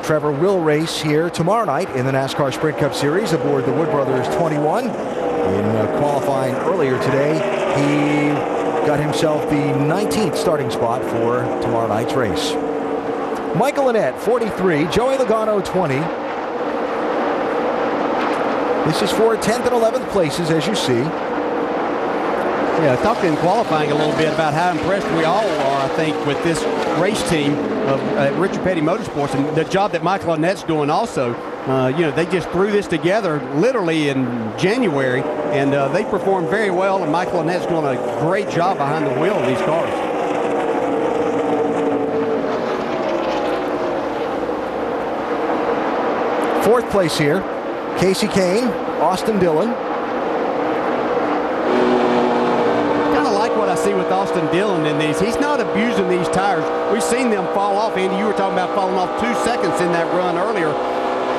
Trevor will race here tomorrow night in the NASCAR Sprint Cup Series aboard the Wood Brothers 21. In qualifying earlier today, he got himself the 19th starting spot for tomorrow night's race. Michael Annett, 43, Joey Logano, 20. This is for 10th and 11th places, as you see. Yeah, I talked in qualifying a little bit about how impressed we all are, I think, with this race team of Richard Petty Motorsports, and the job that Michael Annett's doing also. You know, they just threw this together literally in January, and they performed very well, and Michael Annett's doing a great job behind the wheel of these cars. Fourth place here, Casey Kane, Austin Dillon. Kind of like what I see with Austin Dillon in these. He's not abusing these tires. We've seen them fall off. Andy, you were talking about falling off 2 seconds in that run earlier.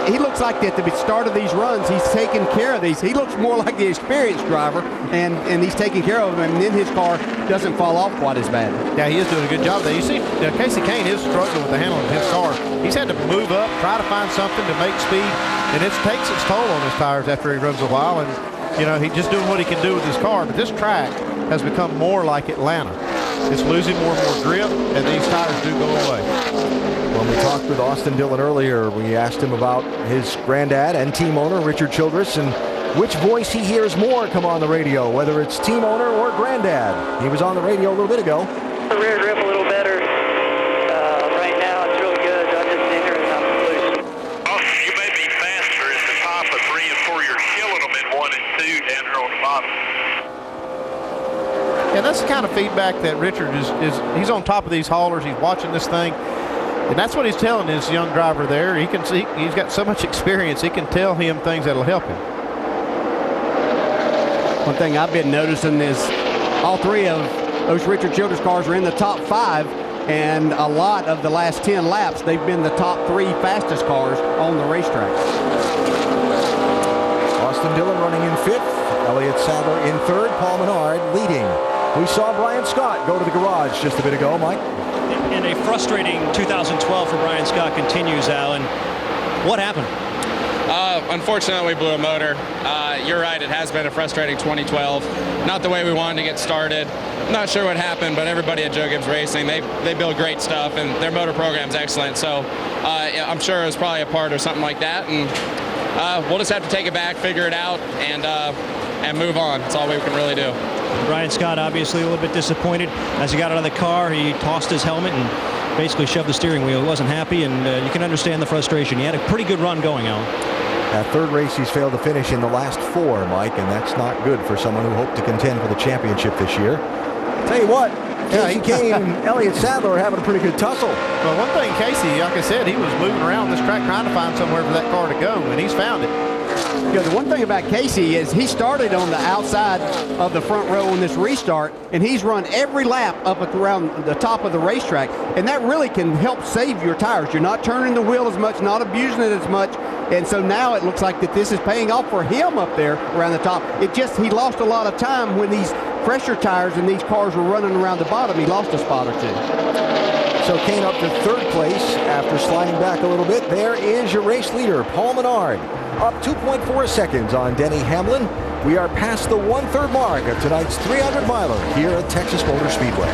He looks like at the start of these runs, he's taking care of these. He looks more like the experienced driver, and he's taking care of them, and then his car doesn't fall off quite as bad. Yeah, he is doing a good job there. You see, Casey Kane is struggling with the handling of his car. He's had to move up, try to find something to make speed, and it takes its toll on his tires after he runs a while, and, you know, he's just doing what he can do with his car. But this track has become more like Atlanta. It's losing more and more grip, and these tires do go away. When we talked with Austin Dillon earlier, we asked him about his granddad and team owner, Richard Childress, and which voice he hears more come on the radio, whether it's team owner or granddad. He was on the radio a little bit ago. The rear grip a little better. Right now it's really good. I'm just in here and I'm loose. Austin, you may be faster at the top of 3 and 4. You're killing them in 1 and 2 down here on the bottom. And that's the kind of feedback that Richard is he's on top of these haulers. He's watching this thing. And that's what he's telling his young driver there. He can see, he's got so much experience, he can tell him things that'll help him. One thing I've been noticing is all 3 of those Richard Childress cars are in the top 5, and a lot of the last 10 laps, they've been the top 3 fastest cars on the racetrack. Austin Dillon running in 5th, Elliott Sadler in 3rd, Paul Menard leading. We saw Brian Scott go to the garage just a bit ago, Mike. And a frustrating 2012 for Brian Scott continues, Alan. What happened? Unfortunately, we blew a motor. You're right, it has been a frustrating 2012. Not the way we wanted to get started. Not sure what happened, but everybody at Joe Gibbs Racing, they build great stuff, and their motor program's excellent. So I'm sure it was probably a part or something like that. And we'll just have to take it back, figure it out, and move on. That's all we can really do. Brian Scott obviously a little bit disappointed. As he got out of the car, he tossed his helmet and basically shoved the steering wheel. He wasn't happy, and you can understand the frustration. He had a pretty good run going, Alan. That 3rd race, he's failed to finish in the last 4, Mike, and that's not good for someone who hoped to contend for the championship this year. Tell you what, Casey Kane and Elliott Sadler are having a pretty good tussle. Well, one thing, Casey, like I said, he was moving around this track trying to find somewhere for that car to go, and he's found it. Yeah, the one thing about Casey is he started on the outside of the front row on this restart, and he's run every lap up around the top of the racetrack, and that really can help save your tires. You're not turning the wheel as much, not abusing it as much, and so now it looks like that this is paying off for him up there around the top. He lost a lot of time when these fresher tires and these cars were running around the bottom. He lost a spot or two. So Kane up to third place after sliding back a little bit. There is your race leader, Paul Menard, up 2.4 seconds on Denny Hamlin. We are past the 1/3 mark of tonight's 300-miler here at Texas Motor Speedway.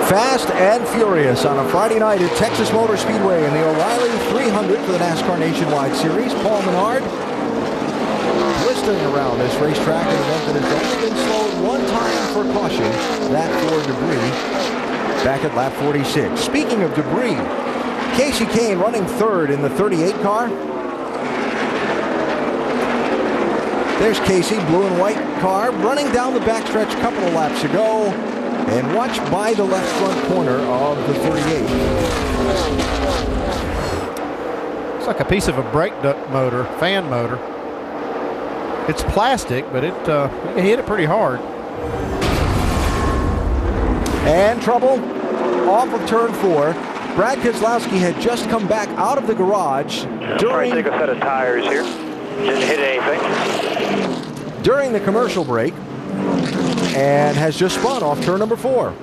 Fast and furious on a Friday night at Texas Motor Speedway in the O'Reilly 300 for the NASCAR Nationwide Series. Paul Menard blistering around this racetrack, an event that has only been slowed one time for caution, that for debris, back at lap 46. Speaking of debris, Casey Kane running third in the 38 car. There's Casey, blue and white car, running down the backstretch a couple of laps ago. And watch by the left front corner of the 38. It's like a piece of a brake duct motor, fan motor. It's plastic, but it hit it pretty hard. And trouble off of turn 4. Brad Keselowski had just come back out of the garage during... Take a set of tires here. Didn't hit anything. During the commercial break. And has just spun off turn number 4.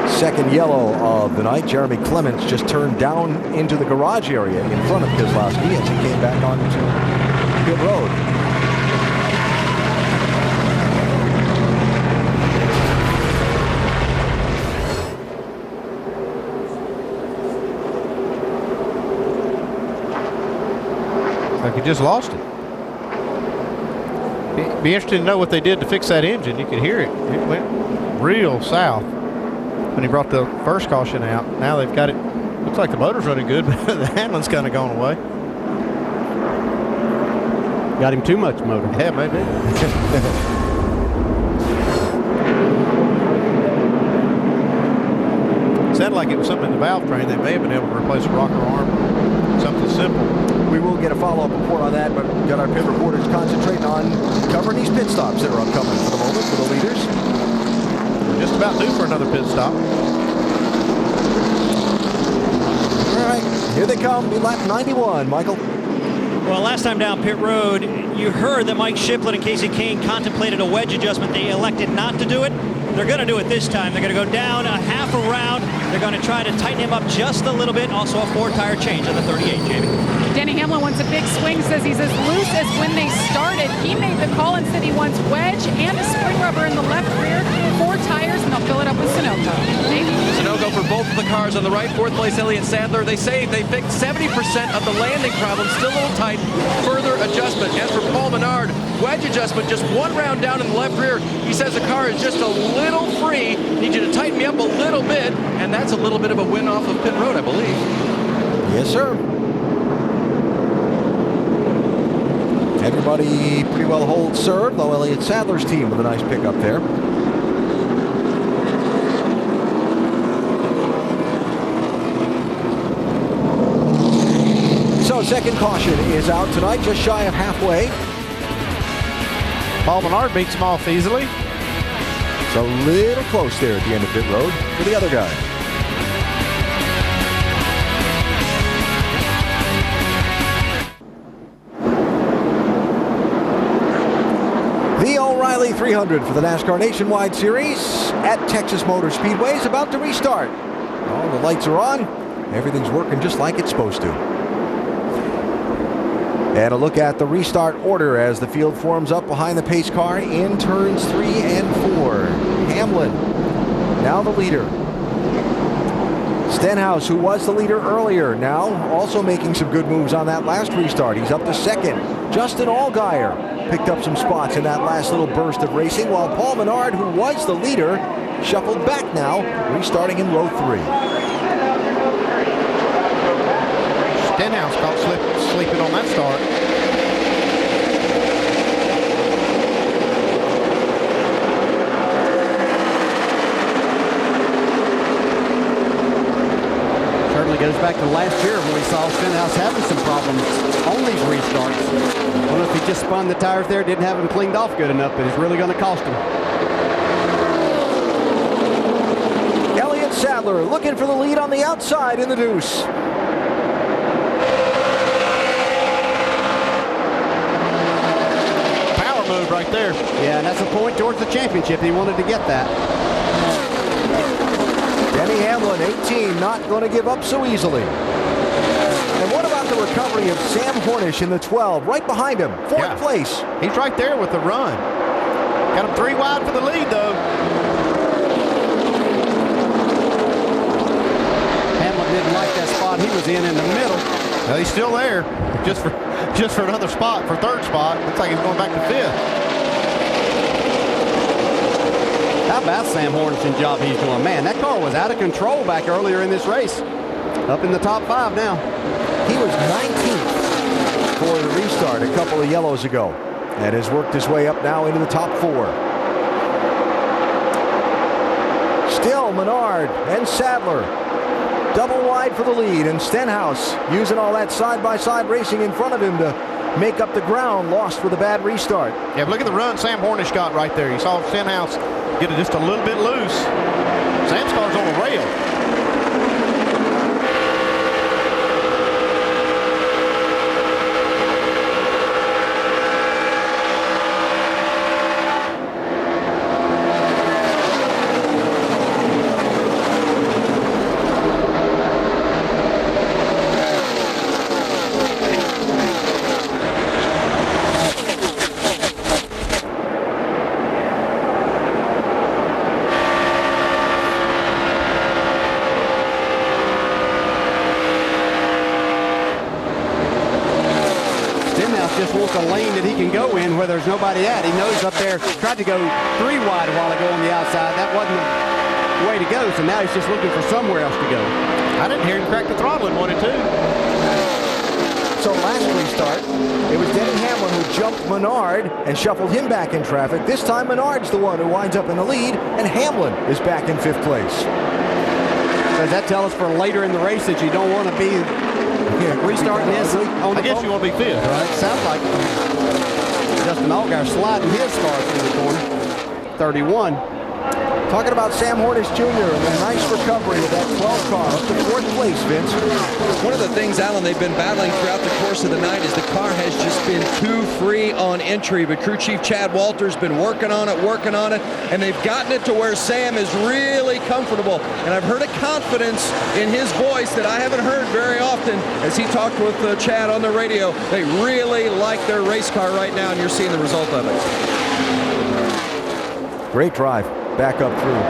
Second yellow of the night. Jeremy Clements just turned down into the garage area in front of Keselowski as he came back onto pit road. Like he just lost it. Be interesting to know what they did to fix that engine. You could hear it. It went real south when he brought the first caution out. Now they've got it. Looks like the motor's running good, but the handling's kind of gone away. Got him too much motor. Yeah, maybe. Sounded like it was something in the valve train. They may have been able to replace a rocker arm. Something simple. We will get a follow-up report on that, but we've got our pit reporters concentrating on covering these pit stops that are upcoming for the moment for the leaders. We're just about due for another pit stop. All right, here they come. Be lap 91, Michael. Well, last time down pit road, you heard that Mike Shiplett and Casey Kane contemplated a wedge adjustment. They elected not to do it. They're going to do it this time. They're going to go down a half a round. They're going to try to tighten him up just a little bit. Also a 4-tire change on the 38, Jamie. Denny Hamlin wants a big swing, says he's as loose as when they started. He made the call and said he wants wedge and a spring rubber in the left rear, 4 tires, and they'll fill it up with Sunoco. Sunoco for both of the cars on the right. 4th place, Elliott Sadler. They say they fixed 70% of the landing problem. Still a little tight. Further adjustment. As for Paul Menard, wedge adjustment, just 1 round down in the left rear. He says the car is just a little free. Need you to tighten me up a little bit, and that's a little bit of a win off of pit road, I believe. Yes, sir. Everybody pretty well holds serve, though Elliott Sadler's team with a nice pickup there. So second caution is out tonight, just shy of halfway. Paul Menard beats him off easily. It's a little close there at the end of pit road for the other guy. The O'Reilly 300 for the NASCAR Nationwide Series at Texas Motor Speedway is about to restart. All the lights are on. Everything's working just like it's supposed to. And a look at the restart order as the field forms up behind the pace car in turns 3 and 4. Hamlin, now the leader. Stenhouse, who was the leader earlier, now also making some good moves on that last restart. He's up to second. Justin Allgaier picked up some spots in that last little burst of racing, while Paul Menard, who was the leader, shuffled back now, restarting in row 3. Stenhouse caught sleeping on that start. Certainly goes back to last year when we saw Stenhouse having some problems on these restarts. I don't know if he just spun the tires there, didn't have them cleaned off good enough, but it's really going to cost him. Elliott Sadler looking for the lead on the outside in the deuce. Move right there. Yeah, and that's a point towards the championship. He wanted to get that. Denny Hamlin, 18, not going to give up so easily. And what about the recovery of Sam Hornish in the 12, right behind him, 4th place? He's right there with the run. Got him 3 wide for the lead, though. Hamlin didn't like that spot he was in the middle. Well, he's still there, just for another spot, for 3rd spot. Looks like he's going back to 5th. How about Sam Hornish's job he's doing? Man, that car was out of control back earlier in this race. Up in the top 5 now. He was 19th for the restart a couple of yellows ago, and has worked his way up now into the top 4. Still Menard and Sadler double wide for the lead, and Stenhouse using all that side-by-side racing in front of him to make up the ground lost with a bad restart. Yeah, but look at the run Sam Hornish got right there. You saw Stenhouse get it just a little bit loose. Sam's car's on the rail. just wants a lane that he can go in where there's nobody at. He knows up there, tried to go 3 wide a while ago on the outside. That wasn't the way to go, so now he's just looking for somewhere else to go. I didn't hear him crack the throttle in 1 and 2. So last restart, it was Denny Hamlin who jumped Menard and shuffled him back in traffic. This time Menard's the one who winds up in the lead, and Hamlin is back in 5th place. Does that tell us for later in the race that you don't want to be restarting this on the I guess you want to be 5th, right? Sounds like Justin Allgaier sliding his car through the corner. 31. Talking about Sam Hornish Jr. and a nice recovery of that 12 car up to 4th place, Vince. One of the things, Alan, they've been battling throughout the course of the night is the car has just been too free on entry. But crew chief Chad Walter's been working on it, and they've gotten it to where Sam is really comfortable. And I've heard a confidence in his voice that I haven't heard very often as he talked with Chad on the radio. They really like their race car right now, and you're seeing the result of it. Great drive back up through.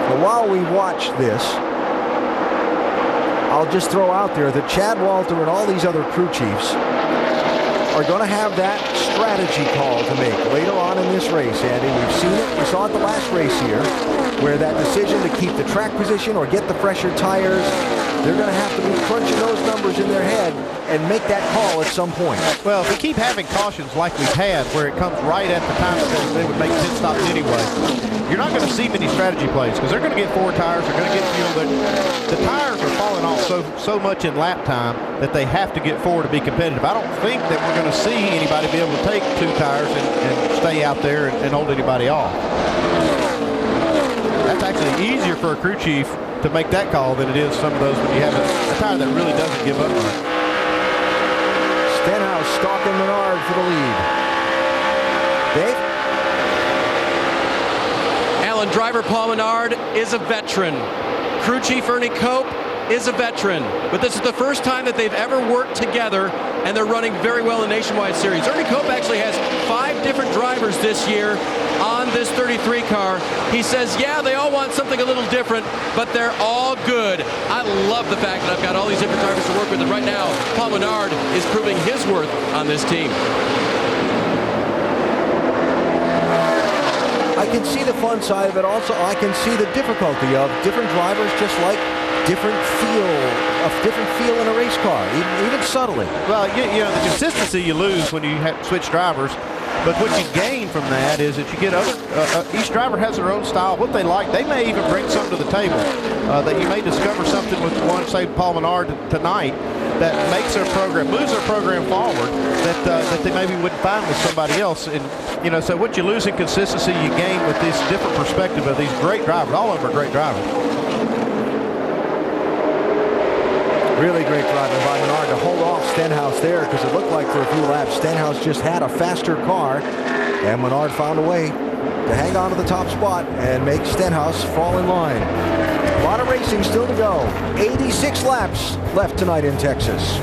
Well, while we watch this, I'll just throw out there that Chad Walter and all these other crew chiefs are going to have that strategy call to make later on in this race, Andy. We've seen it. We saw it the last race here, where that decision to keep the track position or get the fresher tires, they're going to have to be crunching those numbers in their head and make that call at some point. Well, if we keep having cautions like we've had, where it comes right at the time that they would make pit stops anyway, you're not going to see many strategy plays because they're going to get 4 tires, they're going to get fuel. The tires are falling off so much in lap time that they have to get 4 to be competitive. I don't think that we're going to see anybody be able to take 2 tires and stay out there and hold anybody off. That's actually easier for a crew chief to make that call than it is some of those when you have a tire that really doesn't give up much. Stenhouse stalking Menard for the lead. Dave? Alan, driver Paul Menard is a veteran. Crew chief Ernie Cope is a veteran. But this is the first time that they've ever worked together, and they're running very well in Nationwide Series. Ernie Cope actually has 5 different drivers this year on this 33 car. He says, yeah, they all want something a little different, but they're all good. I love the fact that I've got all these different drivers to work with, and right now, Paul Menard is proving his worth on this team. I can see the fun side of it. Also, I can see the difficulty of different drivers, just like different feel in a race car, even subtly. Well, you know, the consistency you lose when you switch drivers, but what you gain from that is that you get each driver has their own style, what they like. They may even bring something to the table that you may discover something with one, say Paul Menard tonight, that makes their program, moves their program forward, that they maybe wouldn't find with somebody else. And you know, so what you lose in consistency, you gain with this different perspective of these great drivers. All of them are great drivers. Really great driving by Menard to hold off Stenhouse there, because it looked like for a few laps Stenhouse just had a faster car, and Menard found a way to hang on to the top spot and make Stenhouse fall in line. A lot of racing still to go. 86 laps left tonight in Texas.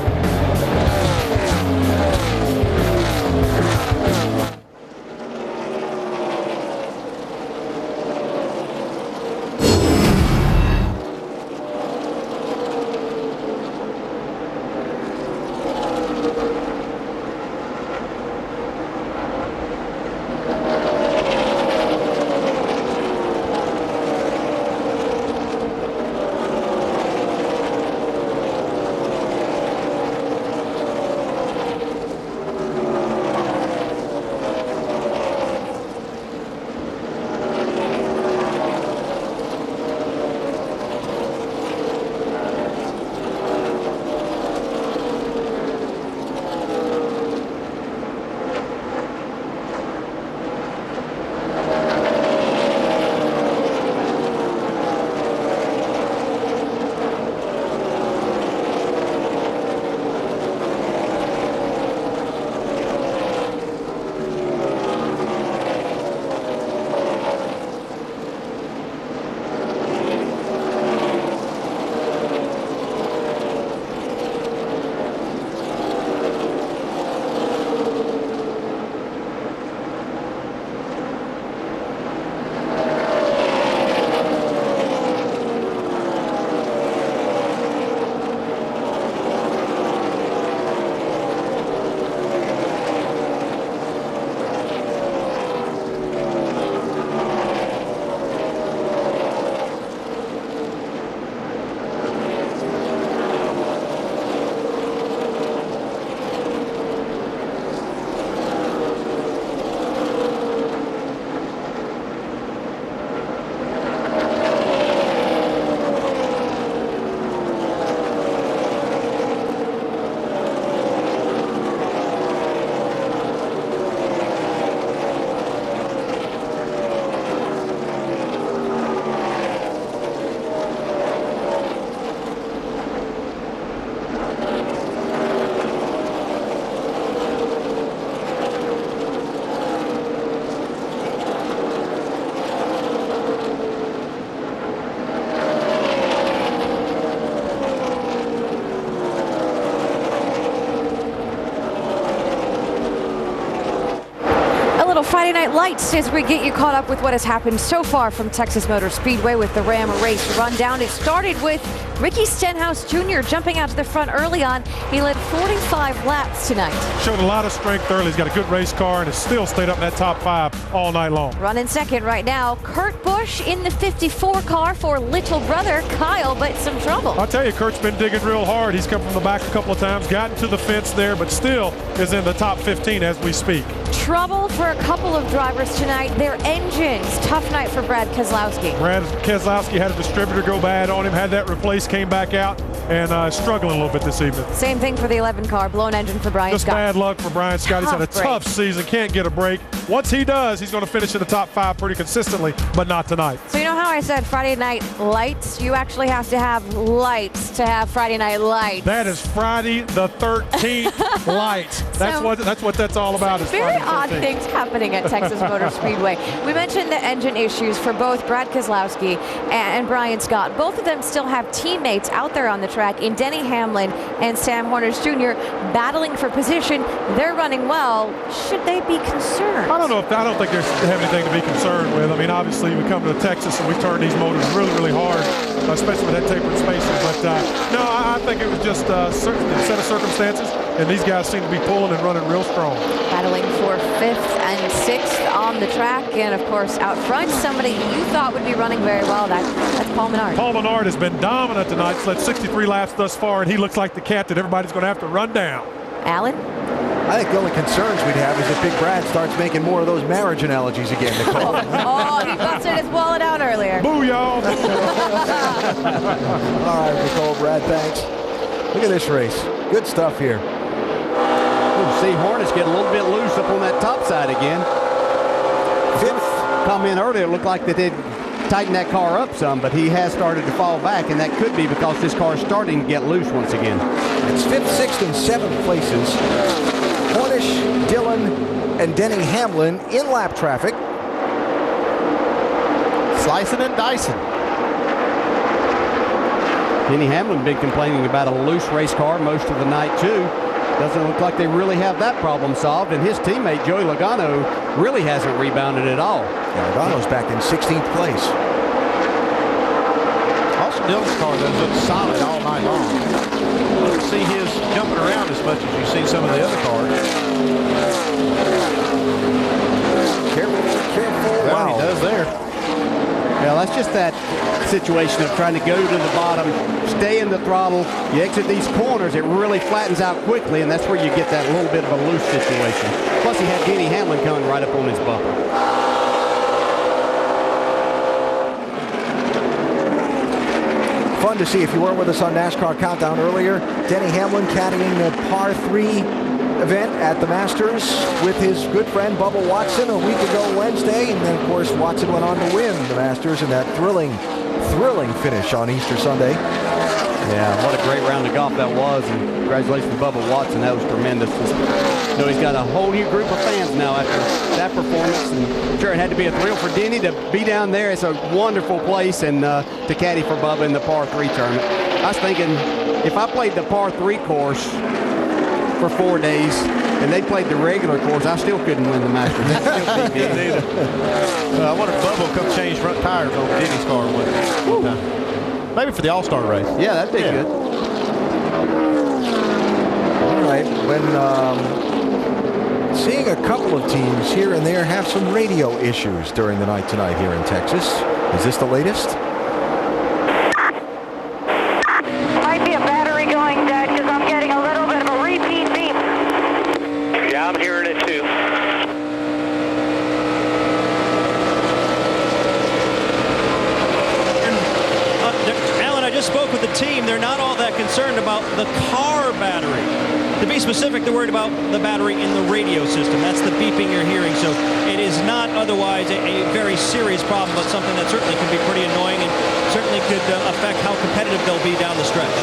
Friday Night Lights as we get you caught up with what has happened so far from Texas Motor Speedway with the Ram race rundown. It started with Ricky Stenhouse Jr. jumping out to the front early on. He led 45 laps tonight. Showed a lot of strength early. He's got a good race car and has still stayed up in that top 5 all night long. Running second right now, Kurt Busch in the 54 car for little brother Kyle, but some trouble. I'll tell you, Kurt's been digging real hard. He's come from the back a couple of times, gotten to the fence there, but still is in the top 15 as we speak. Trouble for a couple of drivers tonight. Their engines. Tough night for Brad Keselowski. Brad Keselowski had a distributor go bad on him, had that replaced, came back out, and struggling a little bit this evening. Same thing for the 11 car. Blown engine for Brian Just Scott. bad luck for Brian Scott. He's had a tough season, can't get a break. Once he does, he's going to finish in the top 5 pretty consistently, but not tonight. So you know how I said Friday Night Lights? You actually have to have lights to have Friday Night Lights. That is Friday the 13th lights. That's what that's all about. Is Very Friday the odd 13th. things happening at Texas Motor Speedway. We mentioned the engine issues for both Brad Keselowski and Brian Scott. Both of them still have teammates out there on the track in Denny Hamlin and Sam Hornish Jr. battling for position. They're running well. Should they be concerned? I don't think they have anything to be concerned with. I mean, obviously we come to Texas and we turn these motors really, really hard, especially with that tapered spacer. But no, I think it was just a set of circumstances, and these guys seem to be pulling and running real strong. Battling for 5th and 6th on the track, and of course out front, somebody you thought would be running very well. That's Paul Menard. Paul Menard has been dominant tonight. He's led 63 laps thus far, and he looks like the cat that everybody's going to have to run down. Alan? I think the only concerns we'd have is if Big Brad starts making more of those marriage analogies again, Nicole. Oh, he busted his wallet out earlier. Boo, y'all. All right, Nicole, Brad, thanks. Look at this race. Good stuff here. See Hornets get a little bit loose up on that top side again. Fifth come in earlier, it looked like they did tighten that car up some, but he has started to fall back, and that could be because this car is starting to get loose once again. It's 5th, 6th, and 7th places. Hornish, Dillon, and Denny Hamlin in lap traffic. Slicing and dicing. Denny Hamlin been complaining about a loose race car most of the night, too. Doesn't look like they really have that problem solved, and his teammate Joey Logano really hasn't rebounded at all. Yeah, Logano's back in 16th place. Austin Dillon's car does look solid all night long. You don't see his jumping around as much as you see some of the other cars. Careful. Well, he does there. Well, that's just that situation of trying to go to the bottom, stay in the throttle. You exit these corners, it really flattens out quickly, and that's where you get that little bit of a loose situation. Plus, he had Denny Hamlin coming right up on his bumper. Fun to see. If you weren't with us on NASCAR Countdown earlier, Denny Hamlin caddying the par 3 event at the Masters with his good friend Bubba Watson a week ago Wednesday, and then of course Watson went on to win the Masters in that thrilling finish on Easter Sunday. Yeah, what a great round of golf that was, and congratulations to Bubba Watson. That was tremendous. You know, he's got a whole new group of fans now after that performance, and I'm sure it had to be a thrill for Denny to be down there. It's a wonderful place, and to caddy for Bubba in the par 3 tournament. I was thinking, if I played the par 3 course for 4 days and they played the regular course, I still couldn't win the Masters. I wonder if Bubba will come change front tires on Denny's car with him. Maybe for the All-Star race. Yeah, that'd be good. All right, when seeing a couple of teams here and there have some radio issues during the night tonight here in Texas. Is this the latest? Might be a battery going dead because I'm getting a little bit of a repeat beep. Yeah, I'm hearing it too. Alan, I just spoke with the team. They're not all that concerned about the car battery. To be specific, they're worried about the battery in the radio system. That's the beeping you're hearing. So it is not otherwise a very serious problem, but something that certainly can be pretty annoying and certainly could affect how competitive they'll be down the stretch.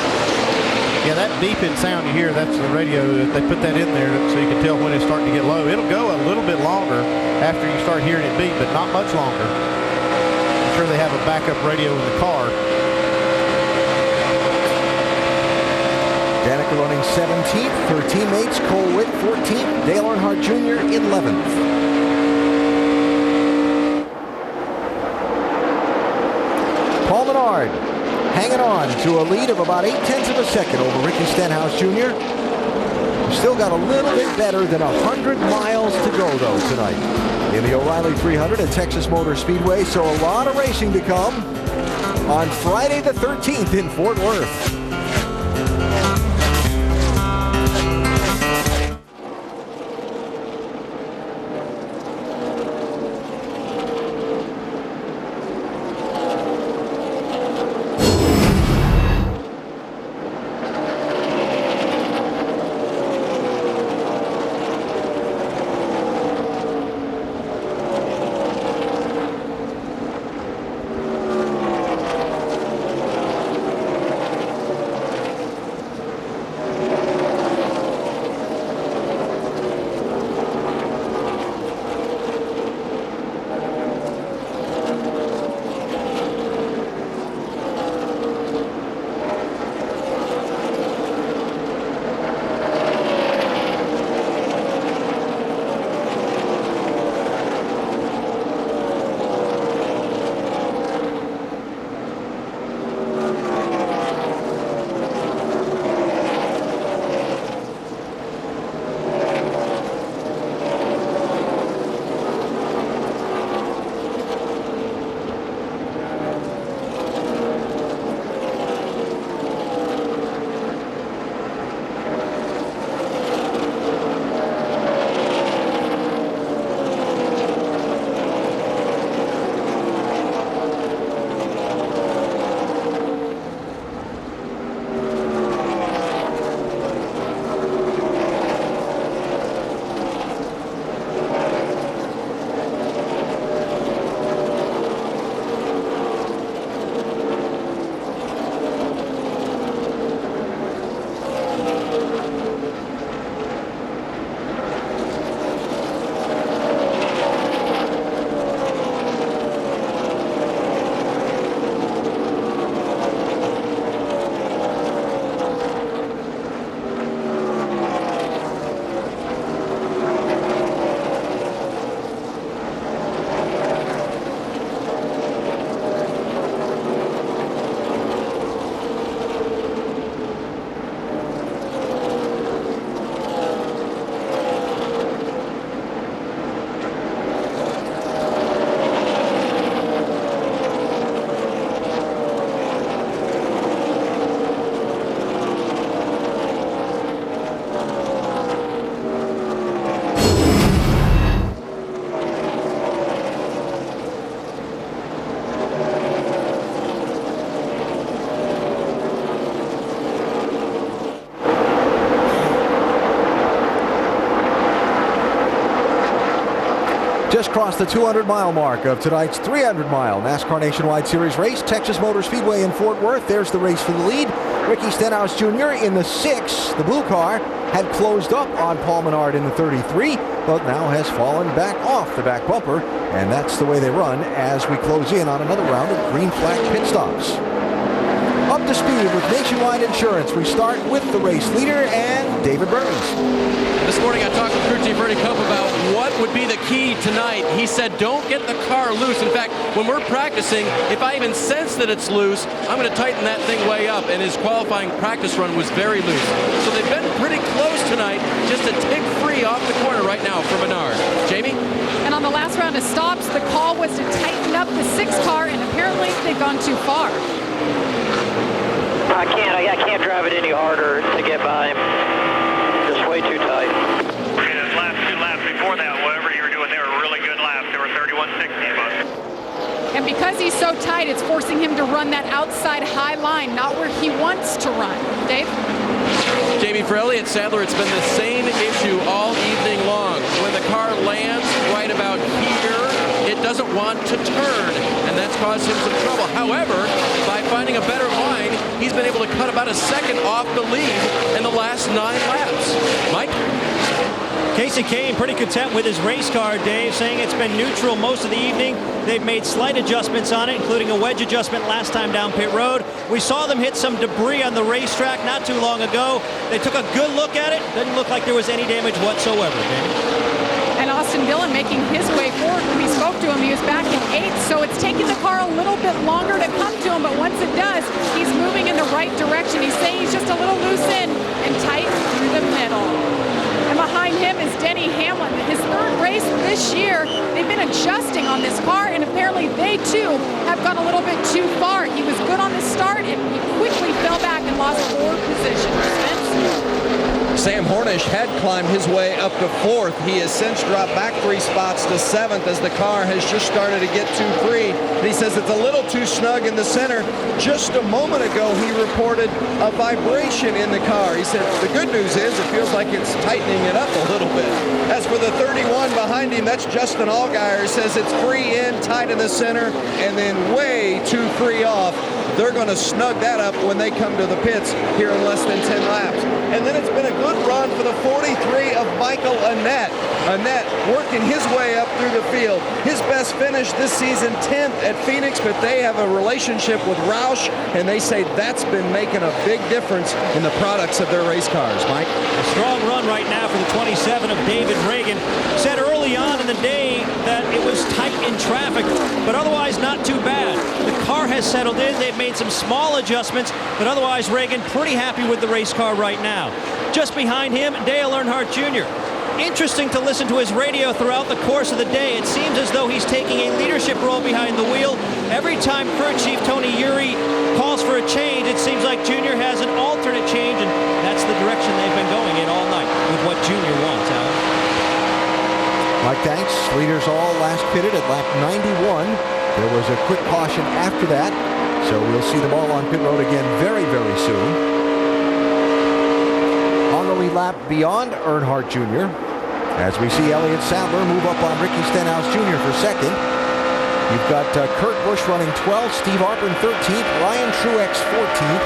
Yeah, that beeping sound you hear, that's the radio. They put that in there so you can tell when it's starting to get low. It'll go a little bit longer after you start hearing it beep, but not much longer. I'm sure they have a backup radio in the car. Danica running 17th. Her teammates, Cole Witt 14th, Dale Earnhardt Jr. 11th. Barnard hanging on to a lead of about 0.8 of a second over Ricky Stenhouse Jr. Still got a little bit better than 100 miles to go, though, tonight in the O'Reilly 300 at Texas Motor Speedway. So a lot of racing to come on Friday the 13th in Fort Worth. Just crossed the 200-mile mark of tonight's 300-mile NASCAR Nationwide Series race. Texas Motor Speedway in Fort Worth. There's the race for the lead. Ricky Stenhouse Jr. in the 6. The blue car had closed up on Paul Menard in the 33, but now has fallen back off the back bumper, and that's the way they run as we close in on another round of green flag pit stops. Up to speed with Nationwide Insurance. We start with the race leader and David Burns. This morning I talked with crew chief Bernie Cope about what would be the key tonight. He said, don't get the car loose. In fact, when we're practicing, if I even sense that it's loose, I'm going to tighten that thing way up. And his qualifying practice run was very loose. So they've been pretty close tonight, just a tick free off the corner right now for Menard. Jamie? And on the last round of stops, the call was to tighten up the 6 car, and apparently they've gone too far. I can't drive it any harder to get by him. Just way too tight. Yeah, those last 2 laps before that, whatever you were doing, they were really good laps. They were 31.60, but. And because he's so tight, it's forcing him to run that outside high line, not where he wants to run. Dave? Jamie, for Elliott Sadler, it's been the same issue all evening long. When the car lands right about here, it doesn't want to turn, and that's caused him some trouble. However, by finding a better line, he's been able to cut about a second off the lead in the last 9 laps. Mike? Casey Kane pretty content with his race car, Dave, saying it's been neutral most of the evening. They've made slight adjustments on it, including a wedge adjustment last time down pit road. We saw them hit some debris on the racetrack not too long ago. They took a good look at it. Didn't look like there was any damage whatsoever, Jamie. And Austin Austin Dillon making his way forward. When we spoke to him, he was back in 8th, so it's taking the car a little bit longer to come to him, but once it does, he's moving in the right direction. He's saying he's just a little loose in and tight through the middle. And behind him is Denny Hamlin. His 3rd race this year. They've been adjusting on this car, and apparently they too have gone a little bit too far. He was good on the start, and he quickly fell back and lost 4 positions. Vince? Sam Hornish had climbed his way up to 4th. He has since dropped back 3 spots to 7th as the car has just started to get too free. And he says it's a little too snug in the center. Just a moment ago, he reported a vibration in the car. He said the good news is it feels like it's tightening it up a little bit. As for the 31 behind him, that's Justin Allgaier. Says it's free in, tight in the center, and then way too free off. They're going to snug that up when they come to the pits here in less than 10 laps. And then it's been a good run for the 43 of Michael Annett. Annett working his way up through the field. His best finish this season, 10th at Phoenix, but they have a relationship with Roush, and they say that's been making a big difference in the products of their race cars. Mike? A strong run right now for the 27 of David Reagan. Said early on in the day that it was tight in traffic, but otherwise not too bad. The car has settled in. They've made some small adjustments, but otherwise Reagan pretty happy with the race car right now. Just behind him, Dale Earnhardt Jr. Interesting to listen to his radio throughout the course of the day. It seems as though he's taking a leadership role behind the wheel. Every time crew chief Tony Eury calls for a change, it seems like Junior has an alternate change, and that's the direction they've been going in all night with what Junior wants, Alan. Mike, thanks. Leaders all last pitted at lap 91. There was a quick caution after that, so we'll see them all on pit road again very, very soon. On the lead lap beyond Earnhardt Jr., as we see Elliott Sadler move up on Ricky Stenhouse Jr. for 2nd. You've got Kurt Busch running 12th, Steve Arpin 13th, Ryan Truex 14th,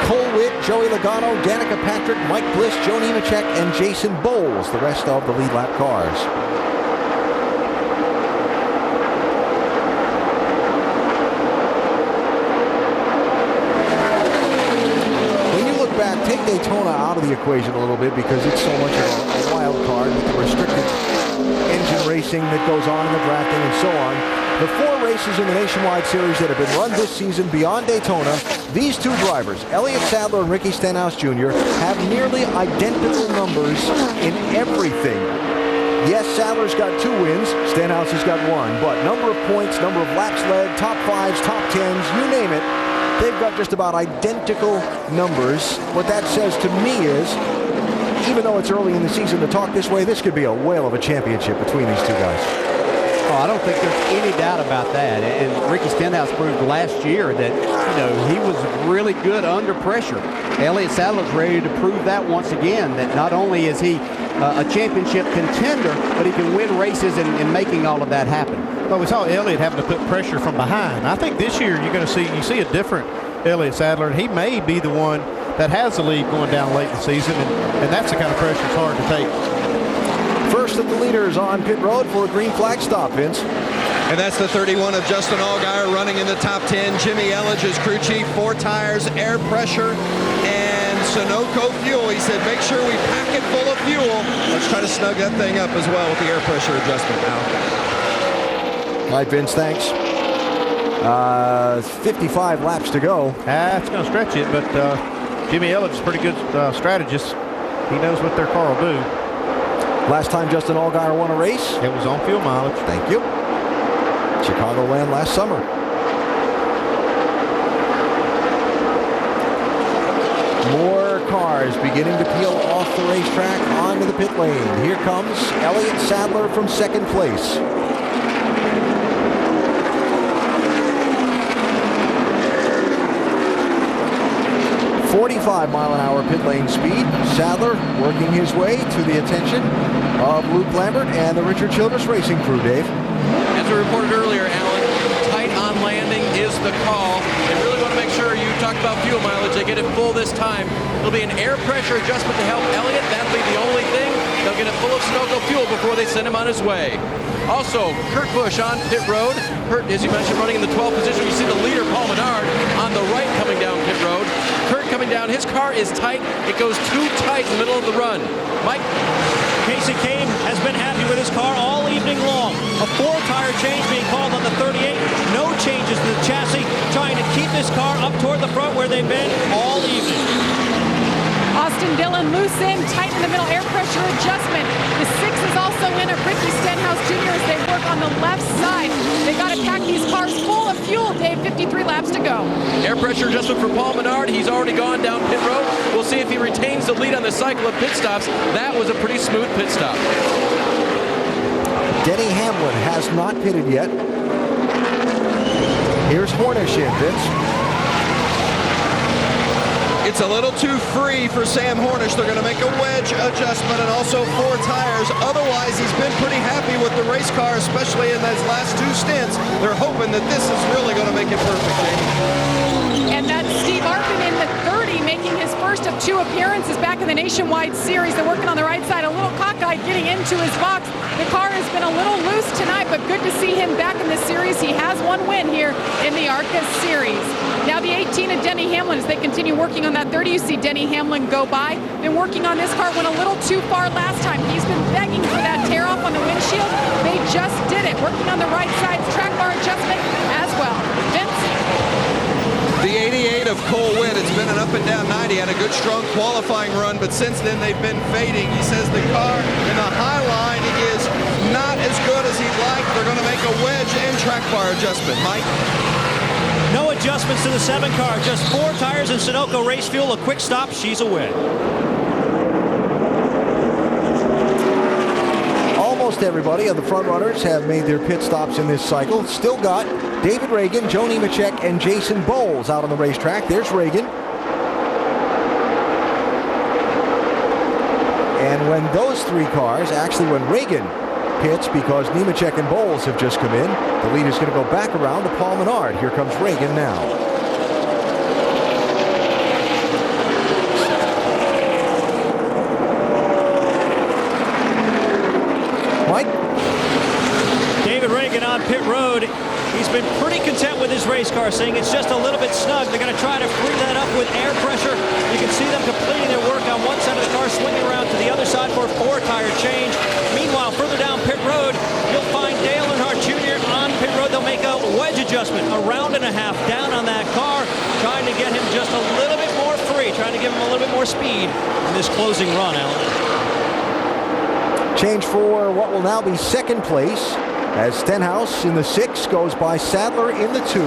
Cole Witt, Joey Logano, Danica Patrick, Mike Bliss, Joe Nemechek, and Jason Bowles, the rest of the lead lap cars. Take Daytona out of the equation a little bit because it's so much of a wild card with the restricted engine racing that goes on in the drafting and so on. The 4 races in the Nationwide Series that have been run this season beyond Daytona, these 2 drivers, Elliott Sadler and Ricky Stenhouse Jr., have nearly identical numbers in everything. Yes, Sadler's got 2 wins, Stenhouse has got 1, but number of points, number of laps led, top 5s, top 10s, you name it, they've got just about identical numbers. What that says to me is, even though it's early in the season to talk this way, this could be a whale of a championship between these 2 guys. Oh, I don't think there's any doubt about that. And Ricky Stenhouse proved last year that, he was really good under pressure. Elliott Sadler's ready to prove that once again, that not only is he a championship contender, but he can win races in making all of that happen. Well, we saw Elliott having to put pressure from behind. I think this year you're going to see a different Elliott Sadler, and he may be the one that has the lead going down late in the season, and that's the kind of pressure it's hard to take. First of the leaders on pit road for a green flag stop, Vince. And that's the 31 of Justin Allgaier running in the top 10. Jimmy Elledge is crew chief, 4 tires, air pressure, and Sunoco fuel. He said, make sure we pack it full of fuel. Let's try to snug that thing up as well with the air pressure adjustment now. All right, Vince, thanks. 55 laps to go. That's going to stretch it, but Jimmy Elledge is a pretty good strategist. He knows what their car will do. Last time Justin Allgaier won a race? It was on fuel mileage. Thank you. Chicagoland last summer. More cars beginning to peel off the racetrack onto the pit lane. Here comes Elliott Sadler from 2nd place. .5-mile-an-hour pit lane speed. Sadler working his way to the attention of Luke Lambert and the Richard Childress Racing crew, Dave. As we reported earlier, Alan, tight on landing is the call. They really want to make sure, you talked about fuel mileage, they get it full this time. There'll be an air pressure adjustment to help Elliott. That'll be the only thing. They'll get it full of Sunoco fuel before they send him on his way. Also, Kurt Busch on pit road. Kurt, as you mentioned, running in the 12th position. You see the leader, Paul Menard, on the right coming down pit road. Kurt coming down run. His car is tight. It goes too tight in the middle of the run. Mike? Casey Kane has been happy with his car all evening long. A 4-tire change being called on the 38. No changes to the chassis, trying to keep this car up toward the front where they've been all evening. Austin Dillon loose in, tight in the middle, air pressure adjustment. The 6 is also in of Ricky Stenhouse Jr. as they work on the left side. They got to pack these cars full of fuel, Dave. 53 laps to go. Air pressure adjustment for Paul Menard. He's already gone down pit road. We'll see if he retains the lead on the cycle of pit stops. That was a pretty smooth pit stop. Denny Hamlin has not pitted yet. Here's Hornish in, Vince. It's a little too free for Sam Hornish. They're going to make a wedge adjustment and also 4 tires. Otherwise, he's been pretty happy with the race car, especially in those last 2 stints. They're hoping that this is really going to make it perfect, Jamie. And that's Steve Arpin in the 30, making his first of 2 appearances back in the Nationwide Series. They're working on the right side, a little cockeyed getting into his box. The car has been a little loose tonight, but good to see him back in the series. He has 1 win here in the ARCA Series. Now the 18 of Denny Hamlin as they continue working on that 30. You see Denny Hamlin go by. Been working on this car, went a little too far last time. He's been begging for that tear off on the windshield. They just did it. Working on the right side, track bar adjustment as well. Vince? The 88 of Cole Witt, it's been an up and down night. He had a good, strong qualifying run, but since then they've been fading. He says the car in the high line is not as good as he'd like. They're going to make a wedge and track bar adjustment. Mike? No adjustments to the 7 car. Just 4 tires and Sunoco race fuel. A quick stop. She's a win. Almost everybody of the front runners have made their pit stops in this cycle. Still got David Reagan, Joe Nemechek, and Jason Bowles out on the racetrack. There's Reagan. And when those 3 cars, actually when Reagan pits because Nemechek and Bowles have just come in, the lead is going to go back around to Paul Menard. Here comes Reagan now. Mike? David Reagan on pit road. He's been pretty content with his race car, saying it's just a little bit snug. They're going to try to free that up with air pressure. You can see them completing their work on one side of the car, swinging around to the other side for a 4-tire change. Meanwhile, further down pit road, you'll find Dale Earnhardt Jr. on pit road. They'll make a wedge adjustment, a round and a half down on that car, trying to get him just a little bit more free, trying to give him a little bit more speed in this closing run, Alan. Change for what will now be second place as Stenhouse in the 6 goes by Sadler in the 2.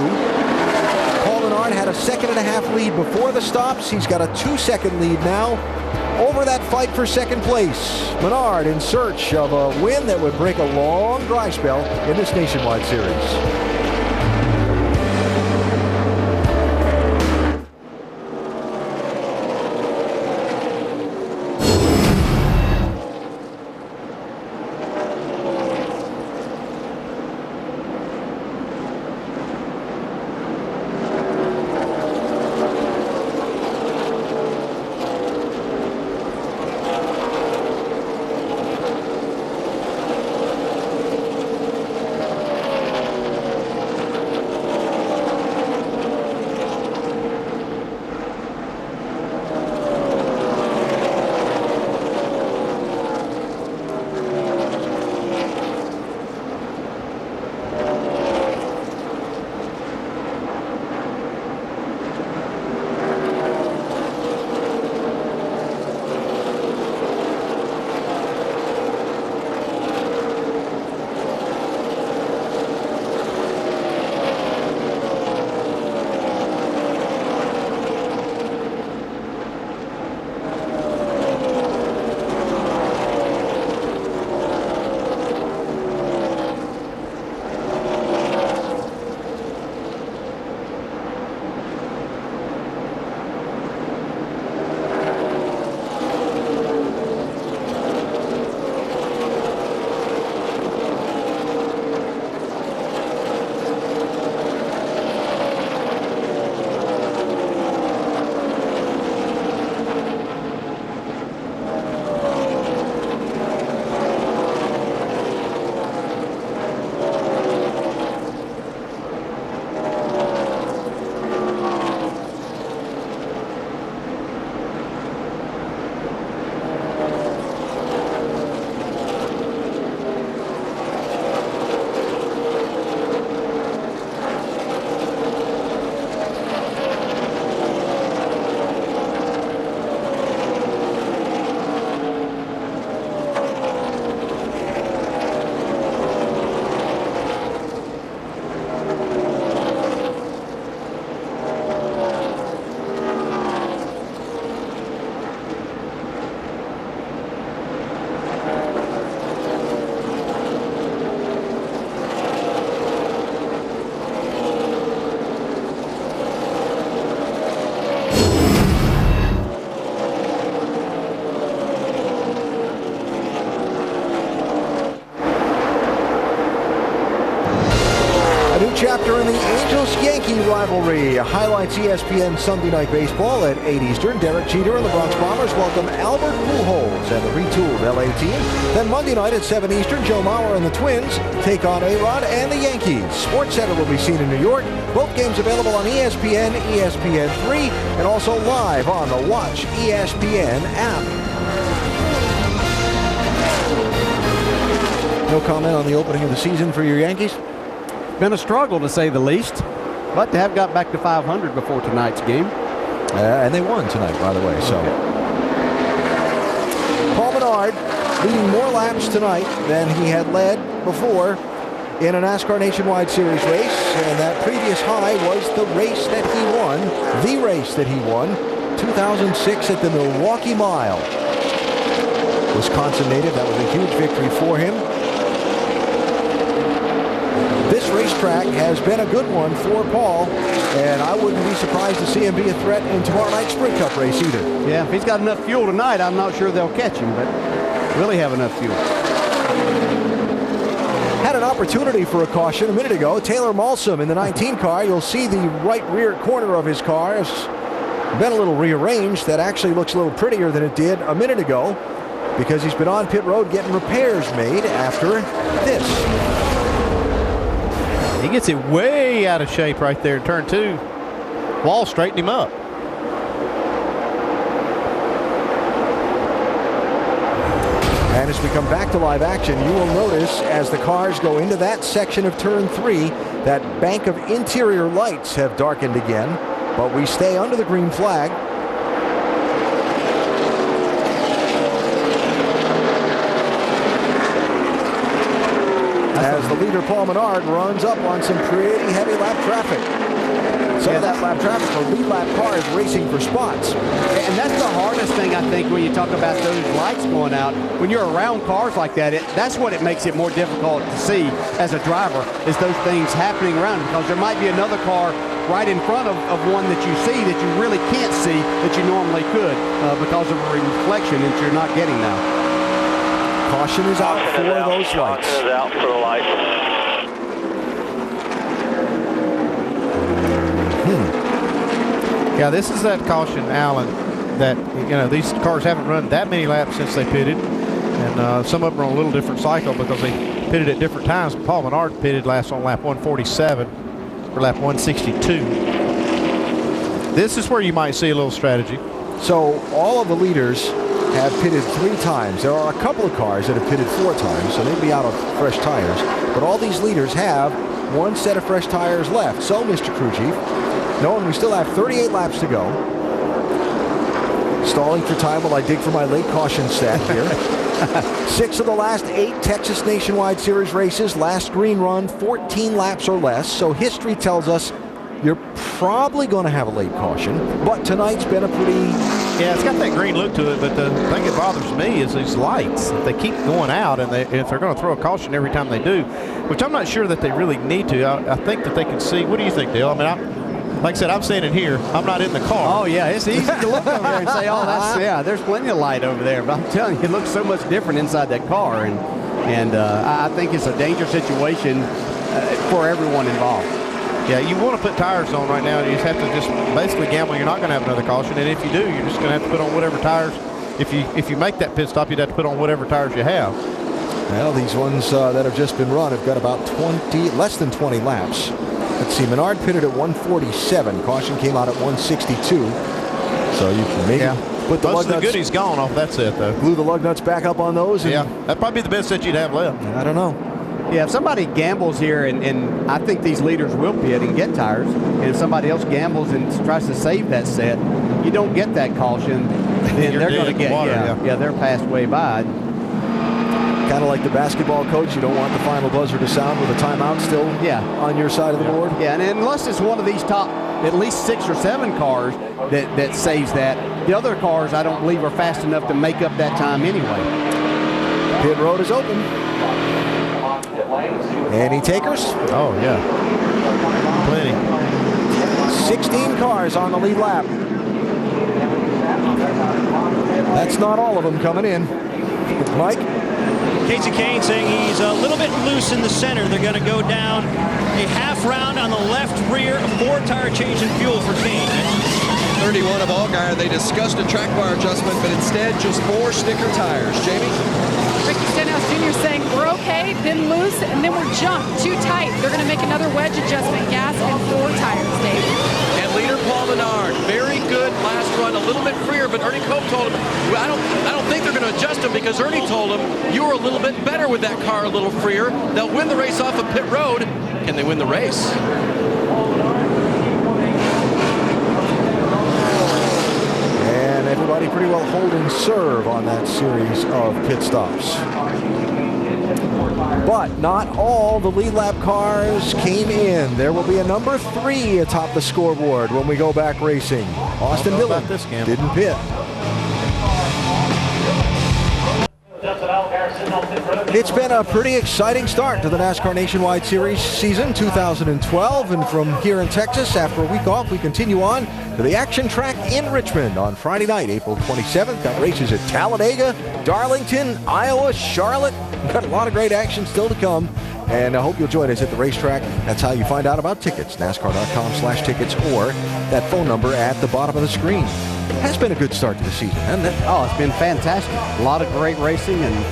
Paul Menard had a 2.5-second lead before the stops. He's got a 2-second lead now over that fight for second place. Menard in search of a win that would break a long dry spell in this Nationwide Series. rivalry highlights ESPN Sunday Night Baseball at 8 Eastern. Derek Jeter and the Bronx Bombers welcome Albert Pujols and the retooled LA team. Then Monday night at 7 Eastern, Joe Mauer and the Twins take on A-Rod and the Yankees. SportsCenter will be seen in New York. Both games available on ESPN, ESPN3, and also live on the Watch ESPN app. No comment on the opening of the season for your Yankees? Been a struggle, to say the least, but they have got back to 500 before tonight's game. And they won tonight, by the way. So, Paul Menard leading more laps tonight than he had led before in a NASCAR Nationwide Series race, and that previous high was the race that he won, 2006 at the Milwaukee Mile. Wisconsin native, that was a huge victory for him. This racetrack has been a good one for Paul, and I wouldn't be surprised to see him be a threat in tomorrow night's Sprint Cup race either. Yeah, if he's got enough fuel tonight, I'm not sure they'll catch him, but really have enough fuel. Had an opportunity for a caution a minute ago. Taylor Malsum in the 19 car. You'll see the right rear corner of his car has been a little rearranged. That actually looks a little prettier than it did a minute ago because he's been on pit road getting repairs made after this. He gets it way out of shape right there in turn 2. Wall straightened him up. And as we come back to live action, you will notice as the cars go into that section of turn 3, that bank of interior lights have darkened again, but we stay under the green flag. As the leader, Paul Menard, runs up on some pretty heavy lap traffic. Some of that lap traffic, the lead lap car is racing for spots. And that's the hardest thing, I think, when you talk about those lights going out. When you're around cars like that, that's what it makes it more difficult to see as a driver, is those things happening around, because there might be another car right in front of one that you see that you really can't see that you normally could because of a reflection that you're not getting now. Caution is out for those lights. Caution is out for the lights. Yeah, this is that caution, Alan, that, these cars haven't run that many laps since they pitted, and some of them are on a little different cycle because they pitted at different times. Paul Menard pitted last on lap 147 or lap 162. This is where you might see a little strategy. So all of the leaders have pitted 3 times. There are a couple of cars that have pitted 4 times, so they'd be out of fresh tires. But all these leaders have one set of fresh tires left. So, Mr. Crew Chief, knowing we still have 38 laps to go, stalling for time while I dig for my late caution stat here. 6 of the last 8 Texas Nationwide Series races, last green run, 14 laps or less. So history tells us you're probably going to have a late caution. But tonight's been a pretty... Yeah, it's got that green look to it, but the thing that bothers me is these lights. If they keep going out, and if they're going to throw a caution every time they do, which I'm not sure that they really need to. I think that they can see. What do you think, Dale? I mean, like I said, I'm standing here. I'm not in the car. Oh, yeah, it's easy to look over there and say, oh, there's plenty of light over there. But I'm telling you, it looks so much different inside that car. And I think it's a dangerous situation for everyone involved. Yeah, you want to put tires on right now. You just have to just basically gamble you're not going to have another caution. And if you do, you're just going to have to put on whatever tires. If you make that pit stop, you'd have to put on whatever tires you have. Well, these ones that have just been run have got about less than 20 laps. Let's see, Menard pitted at 147. Caution came out at 162. So you can maybe put the most lug of the goodies gone off that set, though. Glue the lug nuts back up on those. Yeah, that'd probably be the best set you'd have left. I don't know. Yeah, if somebody gambles here, and I think these leaders will pit and get tires, and if somebody else gambles and tries to save that set, you don't get that caution, then they're going to get, they're passed way by. Kind of like the basketball coach, you don't want the final buzzer to sound with a timeout still on your side of the board. Yeah, and unless it's one of these top at least 6 or 7 cars that saves that, the other cars I don't believe are fast enough to make up that time anyway. Pit road is open. Any takers? Oh, yeah. Plenty. 16 cars on the lead lap. That's not all of them coming in. Mike? Casey Kane saying he's a little bit loose in the center. They're going to go down a half round on the left rear, a 4-tire change in fuel for Kane. 31 of Allgaier, they discussed a track bar adjustment, but instead just 4 sticker tires. Jamie? Ricky Stenhouse Jr. saying we're okay, then loose, and then we're jumped, too tight. They're going to make another wedge adjustment, gas and 4 tires, Dave. And leader Paul Menard, very good last run, a little bit freer, but Ernie Cope told him, well, I don't think they're going to adjust him, because Ernie told him, you were a little bit better with that car, a little freer. They'll win the race off of pit road. Can they win the race? And everybody pretty well holding serve on that series of pit stops. But not all the lead lap cars came in. There will be a number 3 atop the scoreboard when we go back racing. Austin Dillon didn't pit. It's been a pretty exciting start to the NASCAR Nationwide Series season 2012. And from here in Texas, after a week off, we continue on to the action track in Richmond on Friday night, April 27th. Got races at Talladega, Darlington, Iowa, Charlotte. We've got a lot of great action still to come. And I hope you'll join us at the racetrack. That's how you find out about tickets, NASCAR.com/tickets, or that phone number at the bottom of the screen. It has been a good start to the season, hasn't it? Oh, it's been fantastic. A lot of great racing and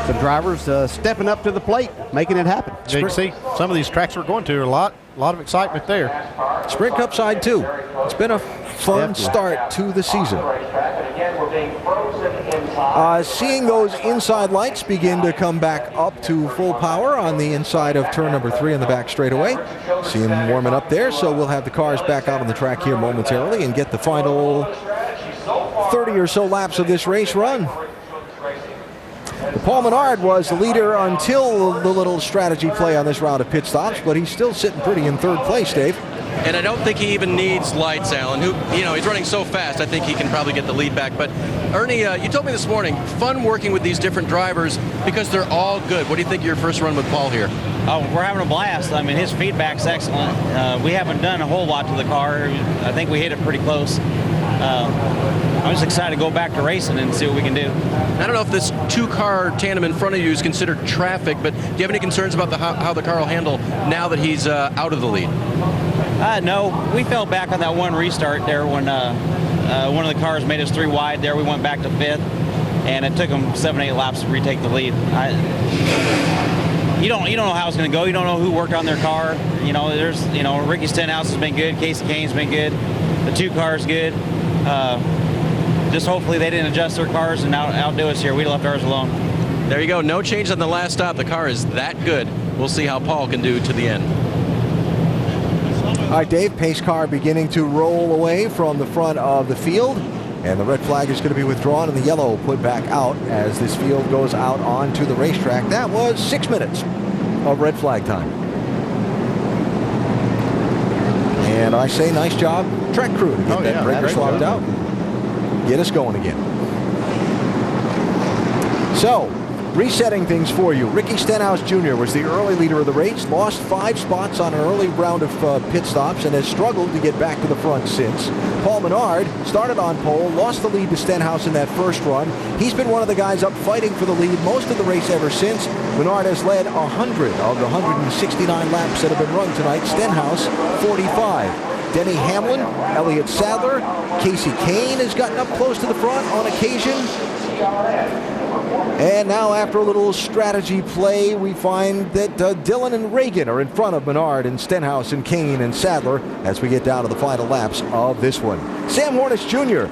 the drivers stepping up to the plate, making it happen. You can see some of these tracks we're going to, a lot of excitement there. Sprint Cup side too. It's been a fun start to the season. Seeing those inside lights begin to come back up to full power on the inside of turn number 3 on the back straightaway. See them warming up there, so we'll have the cars back out on the track here momentarily and get the final 30 or so laps of this race run. Paul Menard was the leader until the little strategy play on this round of pit stops, but he's still sitting pretty in 3rd place, Dave. And I don't think he even needs lights, Alan. He's running so fast, I think he can probably get the lead back. But Ernie, you told me this morning, fun working with these different drivers because they're all good. What do you think of your first run with Paul here? Oh, we're having a blast. I mean, his feedback's excellent. We haven't done a whole lot to the car. I think we hit it pretty close. I'm just excited to go back to racing and see what we can do. I don't know if this 2-car tandem in front of you is considered traffic, but do you have any concerns about how the car will handle now that he's out of the lead? No, we fell back on that one restart there when one of the cars made us 3 wide there. We went back to 5th, and it took them 7-8 laps to retake the lead. You don't know how it's going to go. You don't know who worked on their car. Ricky Stenhouse has been good. Casey Kane's been good. The 2 cars good. Just hopefully they didn't adjust their cars and outdo us here. We left ours alone. There you go. No change on the last stop. The car is that good. We'll see how Paul can do to the end. All right, Dave, pace car beginning to roll away from the front of the field. And the red flag is going to be withdrawn and the yellow put back out as this field goes out onto the racetrack. That was 6 minutes of red flag time. And I say nice job, track crew, to get that breaker swapped out. Get us going again. So, resetting things for you. Ricky Stenhouse Jr. was the early leader of the race, lost 5 spots on an early round of pit stops, and has struggled to get back to the front since. Paul Menard started on pole, lost the lead to Stenhouse in that first run. He's been one of the guys up fighting for the lead most of the race ever since. Menard has led 100 of the 169 laps that have been run tonight. Stenhouse, 45. Denny Hamlin, Elliott Sadler, Casey Kane has gotten up close to the front on occasion. And now after a little strategy play, we find that Dillon and Reagan are in front of Menard and Stenhouse and Kane and Sadler as we get down to the final laps of this one. Sam Hornish Jr.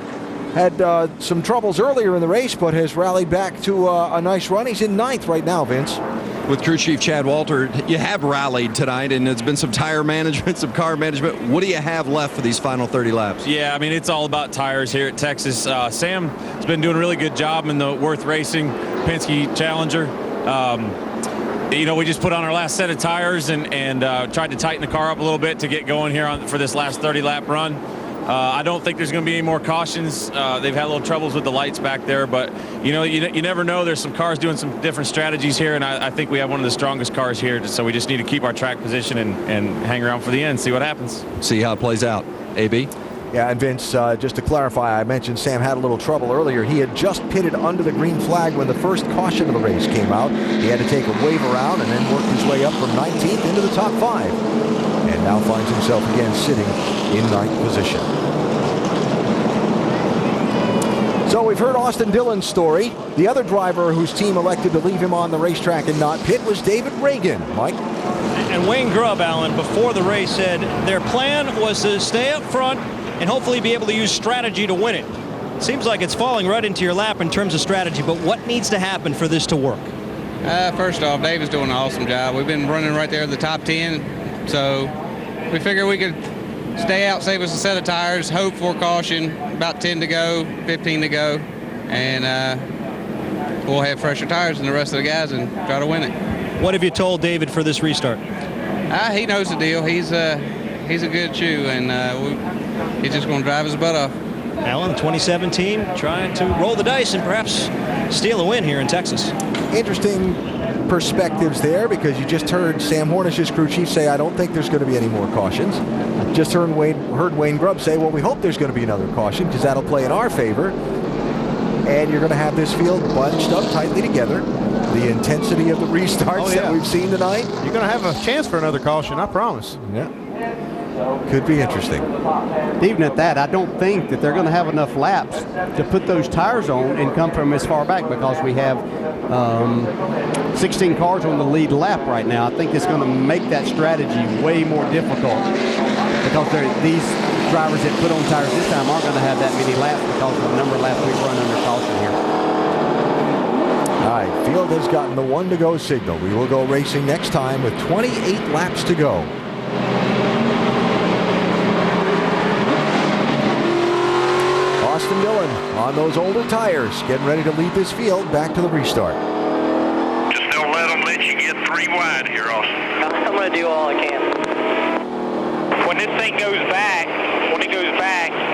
had some troubles earlier in the race, but has rallied back to a nice run. He's in 9th right now, Vince. With crew chief Chad Walter, you have rallied tonight, and it's been some tire management, some car management. What do you have left for these final 30 laps? Yeah, I mean, it's all about tires here at Texas. Sam has been doing a really good job in the Worth Racing Penske Challenger. We just put on our last set of tires and tried to tighten the car up a little bit to get going here for this last 30-lap run. I don't think there's going to be any more cautions. They've had a little troubles with the lights back there, but you never know. There's some cars doing some different strategies here, and I think we have one of the strongest cars here. So we just need to keep our track position and hang around for the end, see what happens. See how it plays out. AB? Yeah, and Vince, just to clarify, I mentioned Sam had a little trouble earlier. He had just pitted under the green flag when the first caution of the race came out. He had to take a wave around and then worked his way up from 19th into the top 5. And now finds himself again sitting in 9th position. So we've heard Austin Dillon's story. The other driver whose team elected to leave him on the racetrack and not pit was David Reagan. Mike? And Wayne Grubb, Alan, before the race said their plan was to stay up front and hopefully be able to use strategy to win it. Seems like it's falling right into your lap in terms of strategy, but what needs to happen for this to work? First off, David's doing an awesome job. We've been running right there at the top 10, so we figured we could stay out, save us a set of tires, hope for caution, about 10 to go, 15 to go, and we'll have fresher tires than the rest of the guys and try to win it. What have you told David for this restart? He knows the deal. He's a good shoe, and he's just going to drive his butt off. Alan, 2017, trying to roll the dice and perhaps steal a win here in Texas. Interesting perspectives there, because you just heard Sam Hornish's crew chief say, I don't think there's going to be any more cautions. Just heard Wayne Grubb say, well, we hope there's going to be another caution because that'll play in our favor. And you're going to have this field bunched up tightly together. The intensity of the restarts that we've seen tonight. You're going to have a chance for another caution, I promise. Yeah. Could be interesting. Even at that, I don't think that they're going to have enough laps to put those tires on and come from as far back, because we have 16 cars on the lead lap right now. I think it's going to make that strategy way more difficult, because these drivers that put on tires this time aren't going to have that many laps because of the number of laps we've run under caution here. All right, field has gotten the 1 to go signal. We will go racing next time with 28 laps to go. Austin Dillon on those older tires, getting ready to lead this field back to the restart. Just don't let you get 3 wide here, Austin. I'm going to do all I can. When this thing goes back,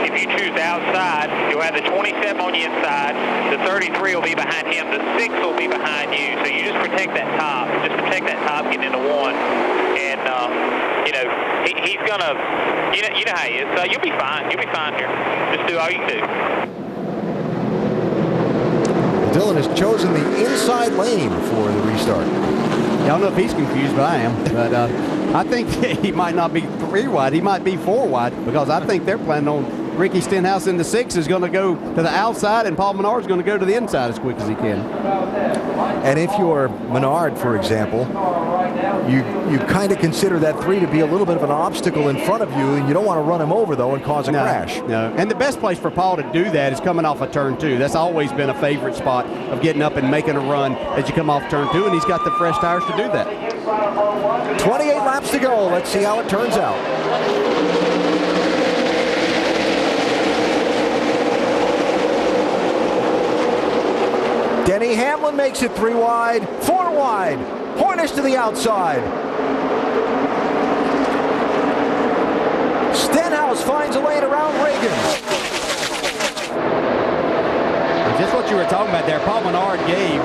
if you choose the outside, you'll have the 27 on the inside, the 33 will be behind him, the 6 will be behind you. So you just protect that top. Just protect that top getting into 1. And, he's going to, you know how he is. So you'll be fine. You'll be fine here. Just do all you can do. Dillon has chosen the inside lane for the restart. I don't know if he's confused, but I am. But I think he might not be 3 wide. He might be 4 wide, because I think they're planning on Ricky Stenhouse in the 6 is going to go to the outside, and Paul Menard is going to go to the inside as quick as he can. And if you're Menard, for example, you kind of consider that 3 to be a little bit of an obstacle in front of you, and you don't want to run him over, though, and cause a crash. No, and the best place for Paul to do that is coming off of turn 2. That's always been a favorite spot of getting up and making a run as you come off turn 2, and he's got the fresh tires to do that. 28 laps to go. Let's see how it turns out. Denny Hamlin makes it 3 wide, 4 wide. Hornish to the outside. Stenhouse finds a lane around Reagan. Just what you were talking about there, Paul Menard gave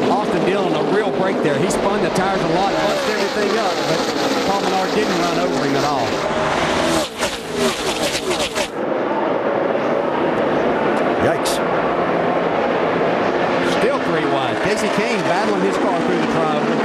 Austin Dillon a real break there. He spun the tires a lot, bunched everything up, but Paul Menard didn't run over him at all. Yikes. Still 3 wide. Casey Kane battling his car through the trioval.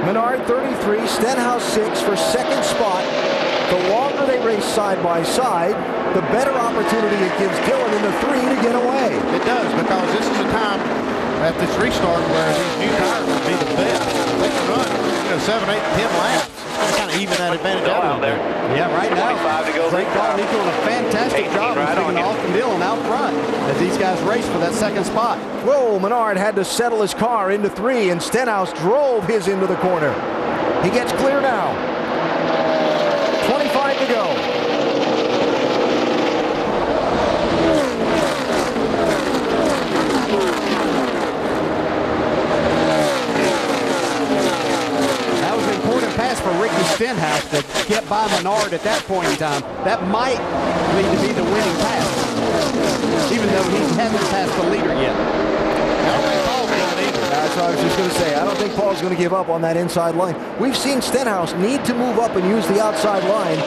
Menard 33, Stenhouse 6 for second spot. The longer they race side by side, the better opportunity it gives Dillon in the 3 to get away. It does, because this is a time at this restart where these new tires will be the best. They can run, 7, 8, 10 laps. It's kind of even that advantage out there. Yeah, right now, Ray Carlton, he's doing a fantastic job of taking Austin Dillon out front as these guys race for that second spot. Whoa, Menard had to settle his car into 3, and Stenhouse drove his into the corner. He gets clear now. 25 to go. to get by Menard at that point in time, that might lead to be the winning pass, even though he hasn't passed the leader yet. That's what I was just going to say. I don't think Paul's going to give up on that inside line. We've seen Stenhouse need to move up and use the outside line,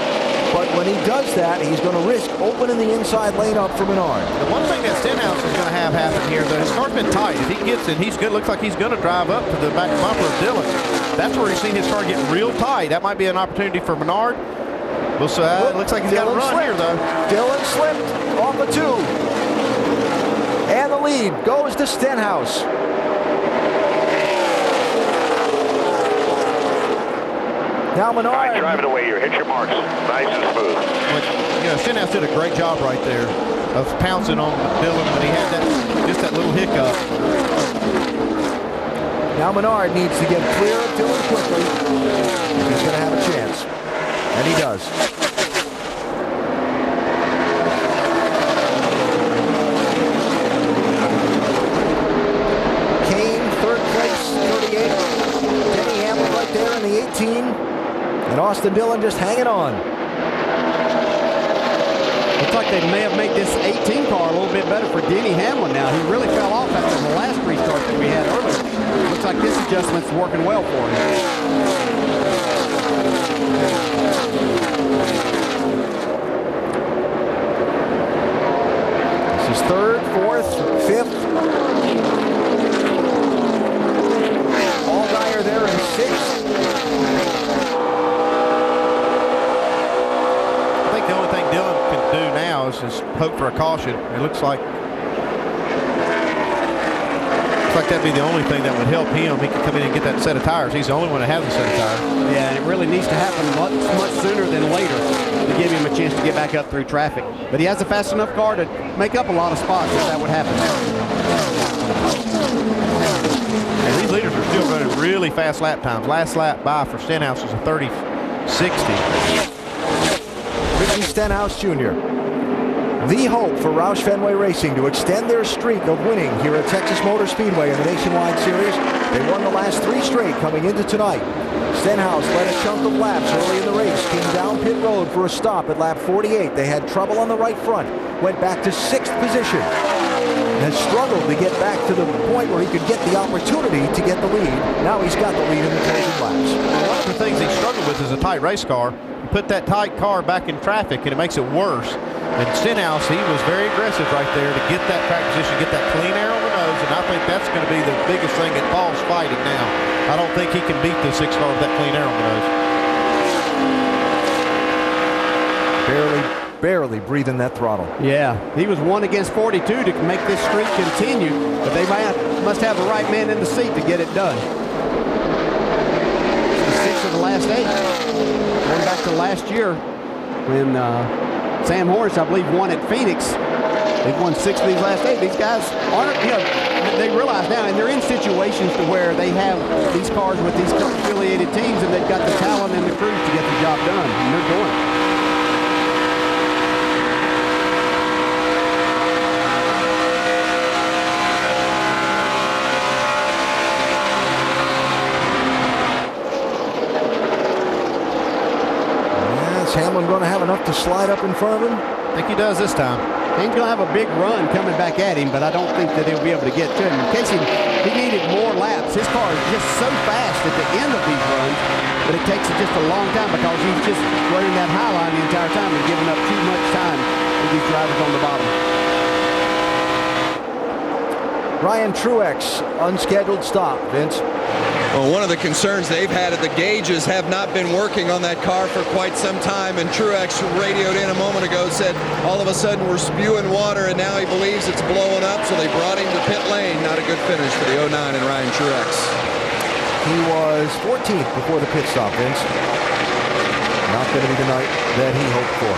but when he does that, he's going to risk opening the inside lane up for Menard. The one thing that Stenhouse is going to have happen here, though, his car's been tight. If he gets it, he's good. Looks like he's going to drive up to the back bumper of Dillon. That's where he's seen his car get real tight. That might be an opportunity for Menard. Well, so it looks like he's got a run here, though. Dillon slipped off the 2. And the lead goes to Stenhouse. Now Menard. All right, drive it away here. Hit your marks. Nice and smooth. You know, Stenhouse did a great job right there of pouncing on Dillon when he had that, just that little hiccup. Now Menard needs to get clear of Dillon quickly. He's going to have a chance. And he does. Kane, third place, 38. Denny Hamlin right there in the 18. And Austin Dillon just hanging on. Looks like they may have made this 18 car a little bit better for Denny Hamlin now. He really fell off after the last restart that we had earlier. Looks like this adjustment's working well for him. This is third, fourth, fifth. Allgaier there in sixth. I think the only thing Dillon can do now is just hope for a caution. It looks like that'd be the only thing that would help him. He can come in and get that set of tires. He's the only one that has a set of tires. Yeah, and it really needs to happen much sooner than later to give him a chance to get back up through traffic. But he has a fast enough car to make up a lot of spots if that would happen. And these leaders are still running really fast lap times. Last lap by for Stenhouse was a 30.60. Ricky Stenhouse Jr., the hope for Roush Fenway Racing to extend their streak of winning here at Texas Motor Speedway in the Nationwide Series. They won the last 3 straight coming into tonight. Stenhouse led a chunk of laps early in the race, came down pit road for a stop at lap 48. They had trouble on the right front, went back to 6th position, and has struggled to get back to the point where he could get the opportunity to get the lead. Now he's got the lead in the closing laps. One of the things he struggled with is a tight race car. You put that tight car back in traffic and it makes it worse. And Stenhouse, he was very aggressive right there to get that track position, get that clean air on the nose, and I think that's going to be the biggest thing that Paul's fighting now. I don't think he can beat the 6 car with that clean air on the nose. Barely breathing that throttle. Yeah, he was 1 against 42 to make this streak continue, but they must have the right man in the seat to get it done. It's the 6th of the last 8. Going back to last year when Sam Hornish, I believe, won at Phoenix. They've won 6 of these last 8. These guys aren't, they realize now, and they're in situations to where they have these cars with these affiliated teams, and they've got the talent and the crews to get the job done, and they're doing it. Hamlin going to have enough to slide up in front of him? I think he does this time. He's going to have a big run coming back at him, but I don't think that he'll be able to get to him. In case he needed more laps. His car is just so fast at the end of these runs, but it takes just a long time because he's just running that high line the entire time and giving up too much time to these drivers on the bottom. Ryan Truex, unscheduled stop, Vince. Well, one of the concerns they've had at the gauges have not been working on that car for quite some time, and Truex radioed in a moment ago, said all of a sudden we're spewing water, and now he believes it's blowing up, so they brought him to pit lane. Not a good finish for the 09 and Ryan Truex. He was 14th before the pit stop, Vince. Not going to be the night that he hoped for.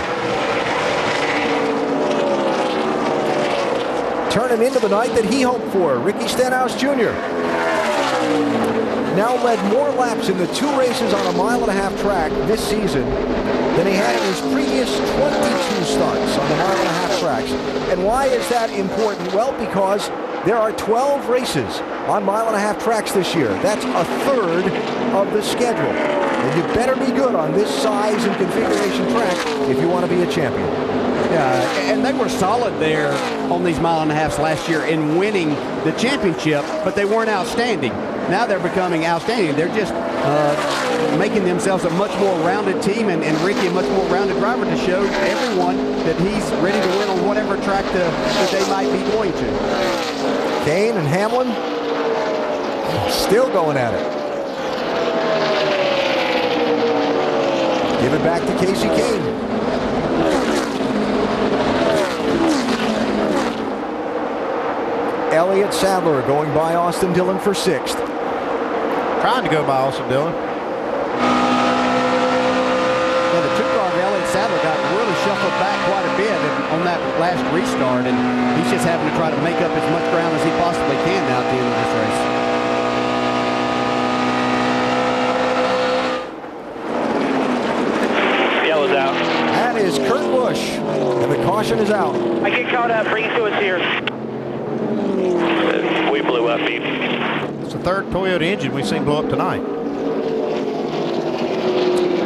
Turn him into the night that he hoped for. Ricky Stenhouse Jr. now led more laps in the 2 races on a 1.5-mile track this season than he had in his previous 22 starts on the 1.5-mile tracks. And why is that important? Well, because there are 12 races on 1.5-mile tracks this year. That's a third of the schedule. And you better be good on this size and configuration track if you want to be a champion. Yeah, and they were solid there on these mile-and-a-halfs last year in winning the championship, but they weren't outstanding. Now they're becoming outstanding. They're just making themselves a much more rounded team, and Ricky a much more rounded driver to show everyone that he's ready to win on whatever track that they might be going to. Kane and Hamlin still going at it. Give it back to Casey Kane. Elliott Sadler going by Austin Dillon for 6th. Trying to go by Austin Dillon. Yeah, the 2-car of Elliott Sadler got really shuffled back quite a bit on that last restart, and he's just having to try to make up as much ground as he possibly can now at the end of this race. Yellow's out. That is Kurt Busch, and the caution is out. I get caught up. Bring it to us here. We blew up, Pete. It's the 3rd Toyota engine we've seen blow up tonight.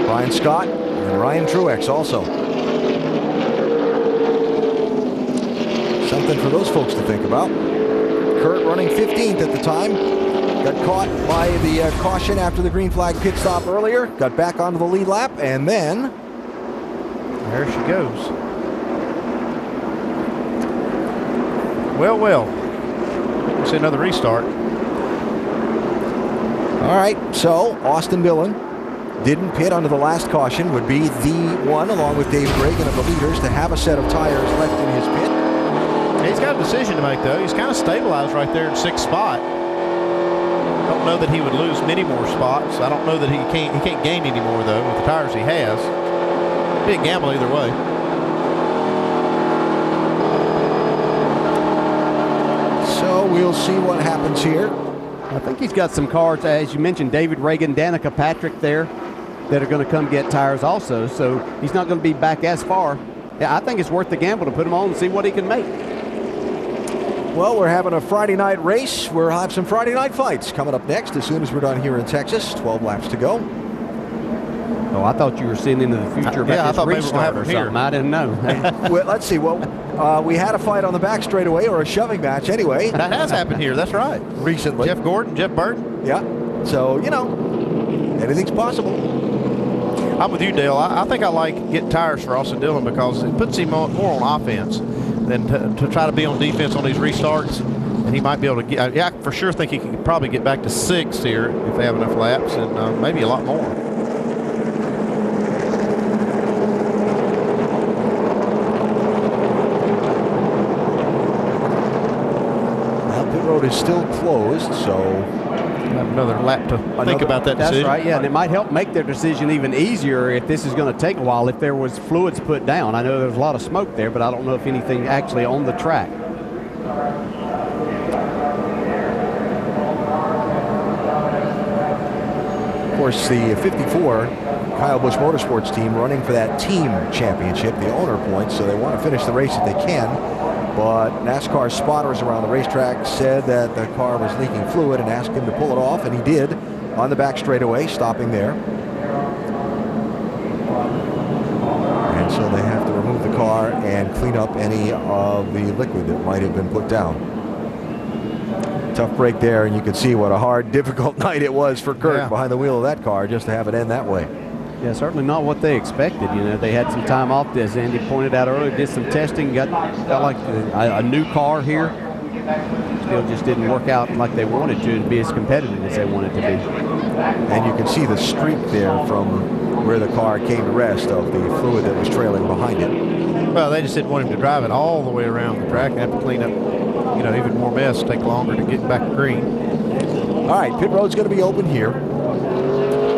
Brian Scott and Ryan Truex also. Something for those folks to think about. Kurt running 15th at the time. Got caught by the caution after the green flag pit stop earlier. Got back onto the lead lap, and then there she goes. Well, well. See another restart. All right, so Austin Dillon didn't pit under the last caution, would be the one, along with David Reagan of the leaders, to have a set of tires left in his pit. He's got a decision to make, though. He's kind of stabilized right there in 6th spot. Don't know that he would lose many more spots. I don't know that he can't gain any more, though, with the tires he has. Big gamble either way. So we'll see what happens here. I think he's got some cars, as you mentioned, David Reagan, Danica Patrick there, that are going to come get tires also. So he's not going to be back as far. Yeah, I think it's worth the gamble to put him on and see what he can make. Well, we're having a Friday night race. We'll have some Friday night fights coming up next as soon as we're done here in Texas. 12 laps to go. Oh, I thought you were seeing into the future about I this thought maybe we'll have restart or him something. here. I didn't know. Well, let's see. Well, we had a fight on the back straightaway, or a shoving match anyway. That has happened here. That's right. Recently. Jeff Gordon, Jeff Burton. Yeah. So, you know, anything's possible. I'm with you, Dale. I think I like getting tires for Austin Dillon because it puts him more on offense than to try to be on defense on these restarts. And he might be able to get, I for sure think he could probably get back to 6th here if they have enough laps, and maybe a lot more. Well, pit road is still closed, so have another lap to think about that decision. That's right, yeah, and it might help make their decision even easier if this is going to take a while, if there was fluids put down. I know there's a lot of smoke there, but I don't know if anything actually on the track. Of course, the 54 Kyle Busch Motorsports team running for that team championship, the owner points, so they want to finish the race if they can. But NASCAR spotters around the racetrack said that the car was leaking fluid and asked him to pull it off, and he did on the back straightaway, stopping there. And so they have to remove the car and clean up any of the liquid that might have been put down. Tough break there, and you can see what a hard, difficult night it was for Kurt behind the wheel of that car just to have it end that way. Yeah, certainly not what they expected. You know, they had some time off, as Andy pointed out earlier, did some testing, got like a new car here. Still just didn't work out like they wanted to and be as competitive as they wanted to be. And you can see the streak there from where the car came to rest of the fluid that was trailing behind it. Well, they just didn't want him to drive it all the way around the track and have to clean up, you know, even more mess, take longer to get back green. All right, pit road's going to be open here.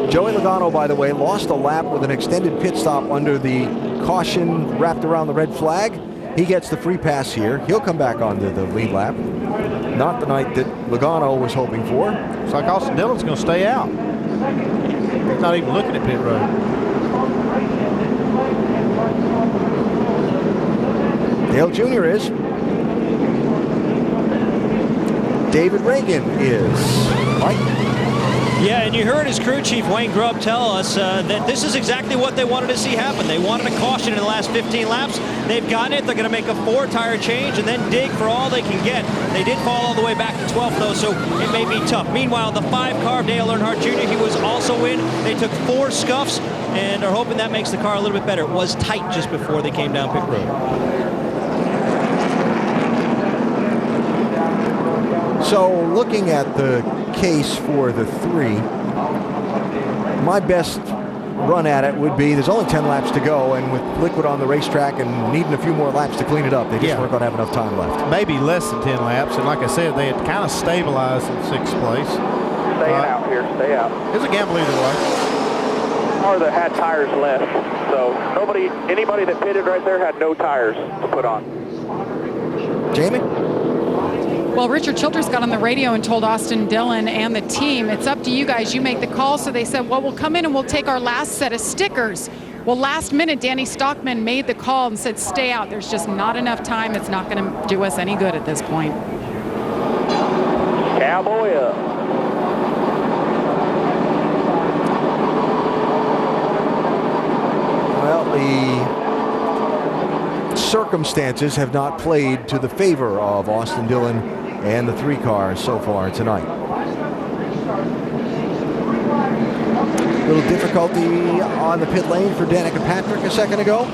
Joey Logano, by the way, lost a lap with an extended pit stop under the caution wrapped around the red flag. He gets the free pass here. He'll come back onto the lead lap. Not the night that Logano was hoping for. It's like Austin Dillon's going to stay out. He's not even looking at pit road. Dale Jr. is. David Reagan is. Mike? Yeah, and you heard his crew chief, Wayne Grubb, tell us that this is exactly what they wanted to see happen. They wanted a caution in the last 15 laps. They've gotten it. They're going to make a 4-tire change and then dig for all they can get. They did fall all the way back to 12th, though, so it may be tough. Meanwhile, the 5-car, Dale Earnhardt Jr., he was also in. They took 4 scuffs and are hoping that makes the car a little bit better. It was tight just before they came down pit road. So looking at the case for the 3, my best run at it would be there's only 10 laps to go, and with liquid on the racetrack and needing a few more laps to clean it up, they just weren't going to have enough time left. Maybe less than 10 laps, and like I said, they had kind of stabilized in 6th place. Stay out here, stay out. It was a gamble either way. Or that had tires left, so anybody that pitted right there had no tires to put on. Jamie? Well, Richard Childress got on the radio and told Austin Dillon and the team, it's up to you guys, you make the call. So they said, well, we'll come in and we'll take our last set of stickers. Well, last minute, Danny Stockman made the call and said, stay out. There's just not enough time. It's not going to do us any good at this point. Cowboy up. Well, the circumstances have not played to the favor of Austin Dillon and the 3 cars so far tonight. Little difficulty on the pit lane for Danica Patrick a second ago.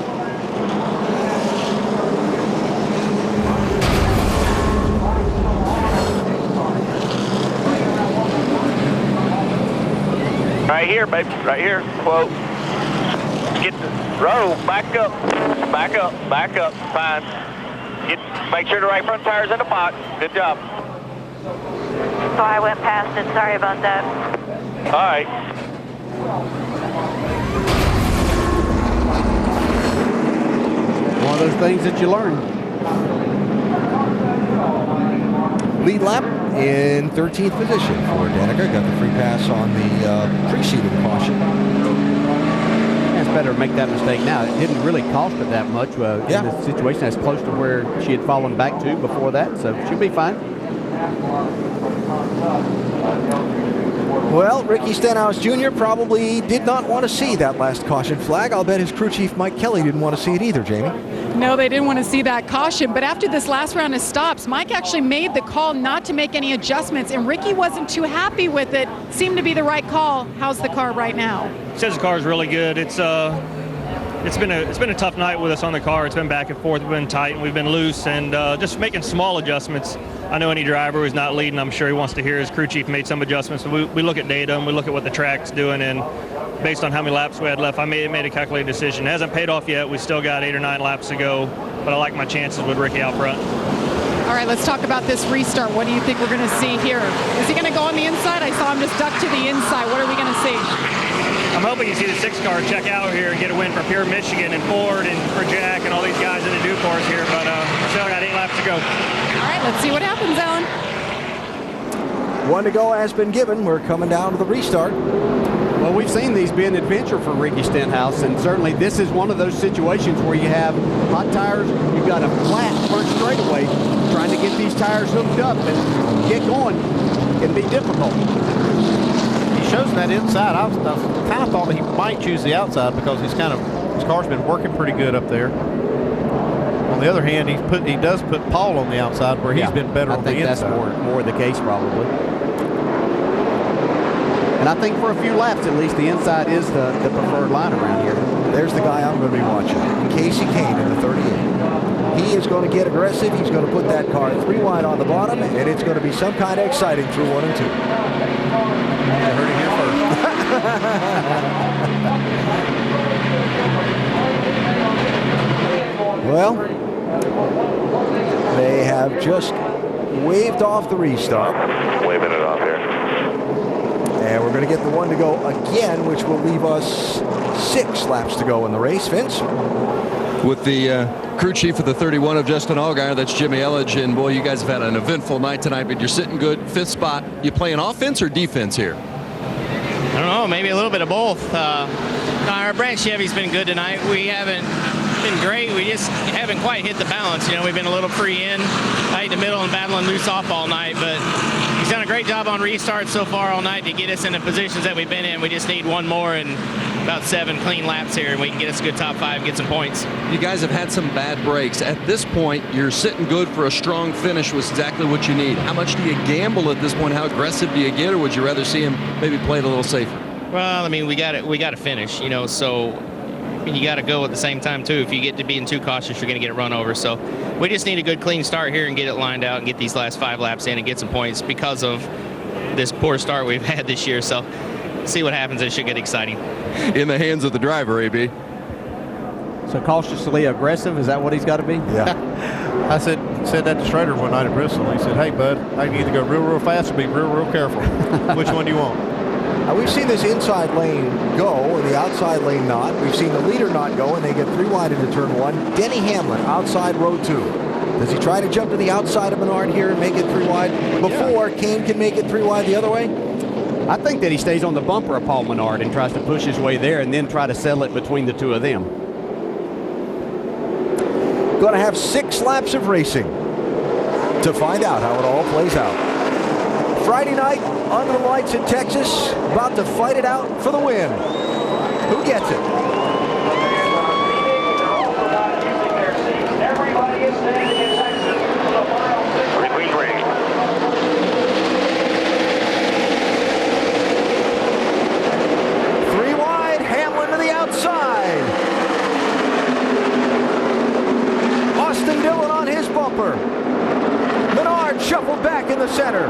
Right here, baby, right here. Quote. Get the roll, back up, fine. Make sure the right front tire's in the box. Good job. Oh, I went past it. Sorry about that. All right. One of those things that you learn. Lead lap in 13th position for Danica. Got the free pass on the preceding caution. It's better to make that mistake now. It didn't really cost her that much in the situation. That's close to where she had fallen back to before that, so she'll be fine. Well, Ricky Stenhouse Jr. probably did not want to see that last caution flag. I'll bet his crew chief Mike Kelly didn't want to see it either, Jamie. No, they didn't want to see that caution, but after this last round of stops, Mike actually made the call not to make any adjustments, and Ricky wasn't too happy with it. Seemed to be the right call. How's the car right now? Says the car is really good. It's been a tough night with us on the car. It's been back and forth. We've been tight and we've been loose, and just making small adjustments. I know any driver who's not leading, I'm sure he wants to hear his crew chief made some adjustments. So we look at data and we look at what the track's doing, and based on how many laps we had left, I made a calculated decision. It hasn't paid off yet. We still got 8 or 9 laps to go, but I like my chances with Ricky out front. All right, let's talk about this restart. What do you think we're going to see here? Is he going to go on the inside? I saw him just duck to the inside. What are we going to see? I'm hoping you see the 6 car check out here and get a win for Pure Michigan and Ford and for Jack and all these guys in the Duke course here, but still got 8 laps to go. All right, let's see what happens, Alan. 1 to go has been given. We're coming down to the restart. Well, we've seen these be an adventure for Ricky Stenhouse, and certainly this is one of those situations where you have hot tires, you've got a flat first straightaway, trying to get these tires hooked up and get going can be difficult. He shows that inside. I kind of thought he might choose the outside because his car's been working pretty good up there. On the other hand, he does put Paul on the outside where he's been better on the inside. I think that's more the case probably. And I think for a few laps at least, the inside is the preferred line around here. There's the guy I'm going to be watching, Casey Kane in the 38. He is going to get aggressive. He's going to put that car 3 wide on the bottom, and it's going to be some kind of exciting through 1 and 2. You heard it here first. Well, they have just waved off the restart. Waving it off here. And we're going to get the 1 to go again, which will leave us 6 laps to go in the race. Vince? With the crew chief of the 31 of Justin Allgaier, that's Jimmy Elledge. And boy, you guys have had an eventful night tonight, but you're sitting good. 5th spot. You playing offense or defense here? I don't know, maybe a little bit of both. Our Branch Chevy's been good tonight. We haven't been great. We just haven't quite hit the balance. You know, we've been a little free in, right in the middle and battling loose off all night, but you He's done a great job on restarts so far all night to get us in the positions that we've been in. We just need one more and about 7 clean laps here, and we can get us a good top 5, get some points. You guys have had some bad breaks. At this point, you're sitting good for a strong finish was exactly what you need. How much do you gamble at this point? How aggressive do you get, or would you rather see him maybe play it a little safer? Well, I mean, we got to finish, you know, so I mean, you got to go at the same time, too. If you get to being too cautious, you're going to get run over. So we just need a good, clean start here and get it lined out and get these last 5 laps in and get some points because of this poor start we've had this year. So see what happens. It should get exciting. In the hands of the driver, AB. So cautiously aggressive, is that what he's got to be? Yeah. I said that to Schrader one night at Bristol. He said, hey, bud, I can either go real fast or be real careful. Which one do you want? We've seen this inside lane go and the outside lane not. We've seen the leader not go and they get 3 wide into turn 1. Denny Hamlin, outside row 2. Does he try to jump to the outside of Menard here and make it 3 wide before Kane can make it 3 wide the other way? I think that he stays on the bumper of Paul Menard and tries to push his way there and then try to settle it between the two of them. Going to have 6 laps of racing to find out how it all plays out. Friday night, under the lights in Texas, about to fight it out for the win. Who gets it? Everybody is standing in Texas for the final 6 race. 3 wide, Hamlin to the outside. Austin Dillon on his bumper. Menard shuffled back in the center.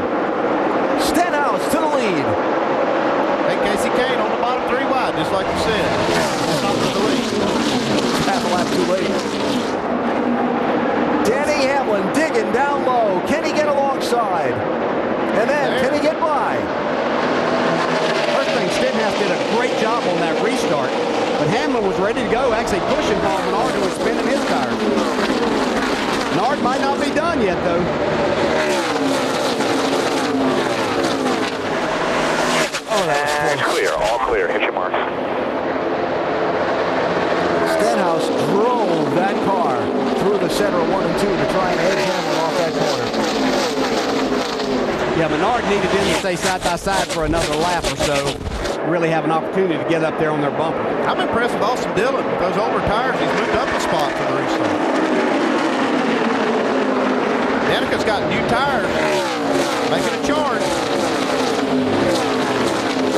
Stenhouse to the lead. Hey, Casey Kane on the bottom 3 wide, just like you said. Top of the lead. Half a lap too late. Denny Hamlin digging down low. Can he get alongside? And then can he get by? First thing, Stenhouse did a great job on that restart, but Hamlin was ready to go, actually pushing Paul Menard who was spinning his tires. Menard might not be done yet, though. And clear, all clear. Hit your marks. Stenhouse drove that car through the center of 1 and 2 to try and edge Hamlin off that corner. Yeah, Menard needed them to stay side by side for another lap or so. Really have an opportunity to get up there on their bumper. I'm impressed with Austin Dillon. With those older tires, he's moved up a spot for the restart. Danica's got new tires, making a charge.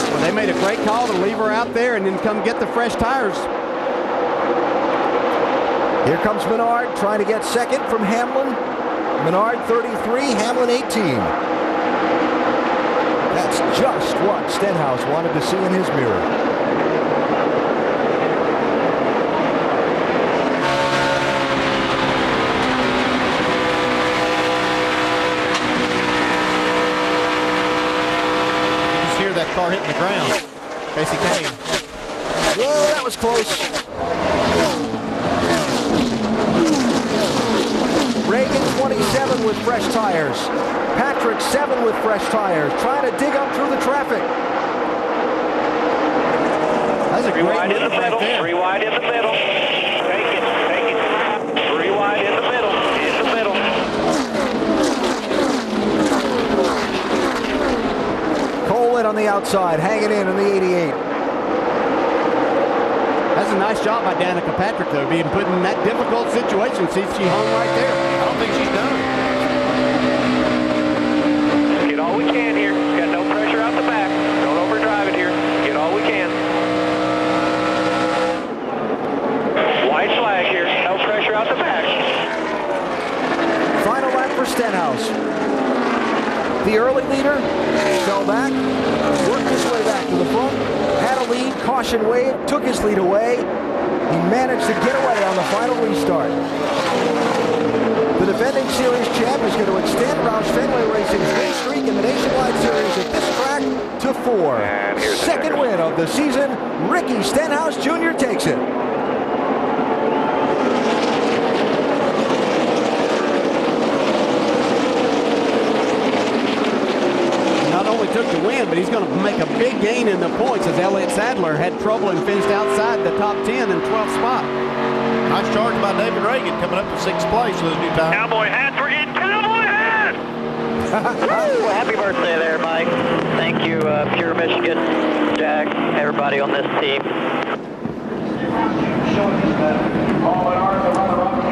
Well, they made a great call to leave her out there and then come get the fresh tires. Here comes Menard trying to get second from Hamlin. Menard 33, Hamlin 18. That's just what Stenhouse wanted to see in his mirror. That car hitting the ground. Casey Kane. Whoa, that was close. Reagan 27 with fresh tires. Patrick 7 with fresh tires. Trying to dig up through the traffic. That's a great move right there. 3 wide in the middle. Take it. 3 wide in the middle. Colette on the outside, hanging in the 88. That's a nice job by Danica Patrick, though, being put in that difficult situation. See, she hung right there. I don't think she's done. Let's get all we can here. Got no pressure out the back. Don't overdrive it here. Get all we can. White flag here. No pressure out the back. Final lap for Stenhouse. The early leader fell back, worked his way back to the front, had a lead, caution wave, took his lead away. He managed to get away on the final restart. The defending series champ is going to extend Roush Fenway Racing's win streak in the Nationwide Series at this track to 4. Second win of the season, Ricky Stenhouse Jr. takes it. Took the win, but he's going to make a big gain in the points as Elliott Sadler had trouble and finished outside the top 10 and 12th spot. Nice charge by David Reagan coming up to 6th place with his new tire. Cowboy hats, we're getting cowboy hats! Woo! Happy birthday there, Mike. Thank you, Pure Michigan, Jack, everybody on this team.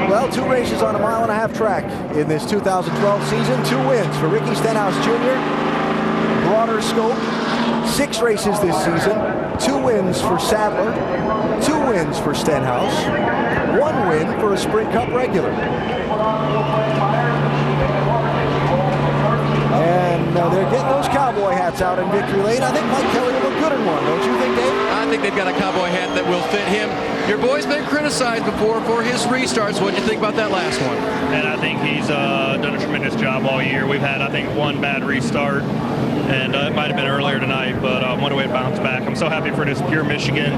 Well, 2 races on a 1.5-mile track in this 2012 season. 2 wins for Ricky Stenhouse Jr. Broader scope. 6 races this season. 2 wins for Sadler. 2 wins for Stenhouse. 1 win for a Sprint Cup regular. And they're getting those cowboy hats out in victory lane. I think Mike Kelly will look good in one, don't you think, Dave? I think they've got a cowboy hat that will fit him. Your boy's been criticized before for his restarts. What do you think about that last one? And I think he's done a tremendous job all year. We've had, I think, 1 bad restart, and it might have been earlier tonight, but what a way to bounce back. I'm so happy for this Pure Michigan,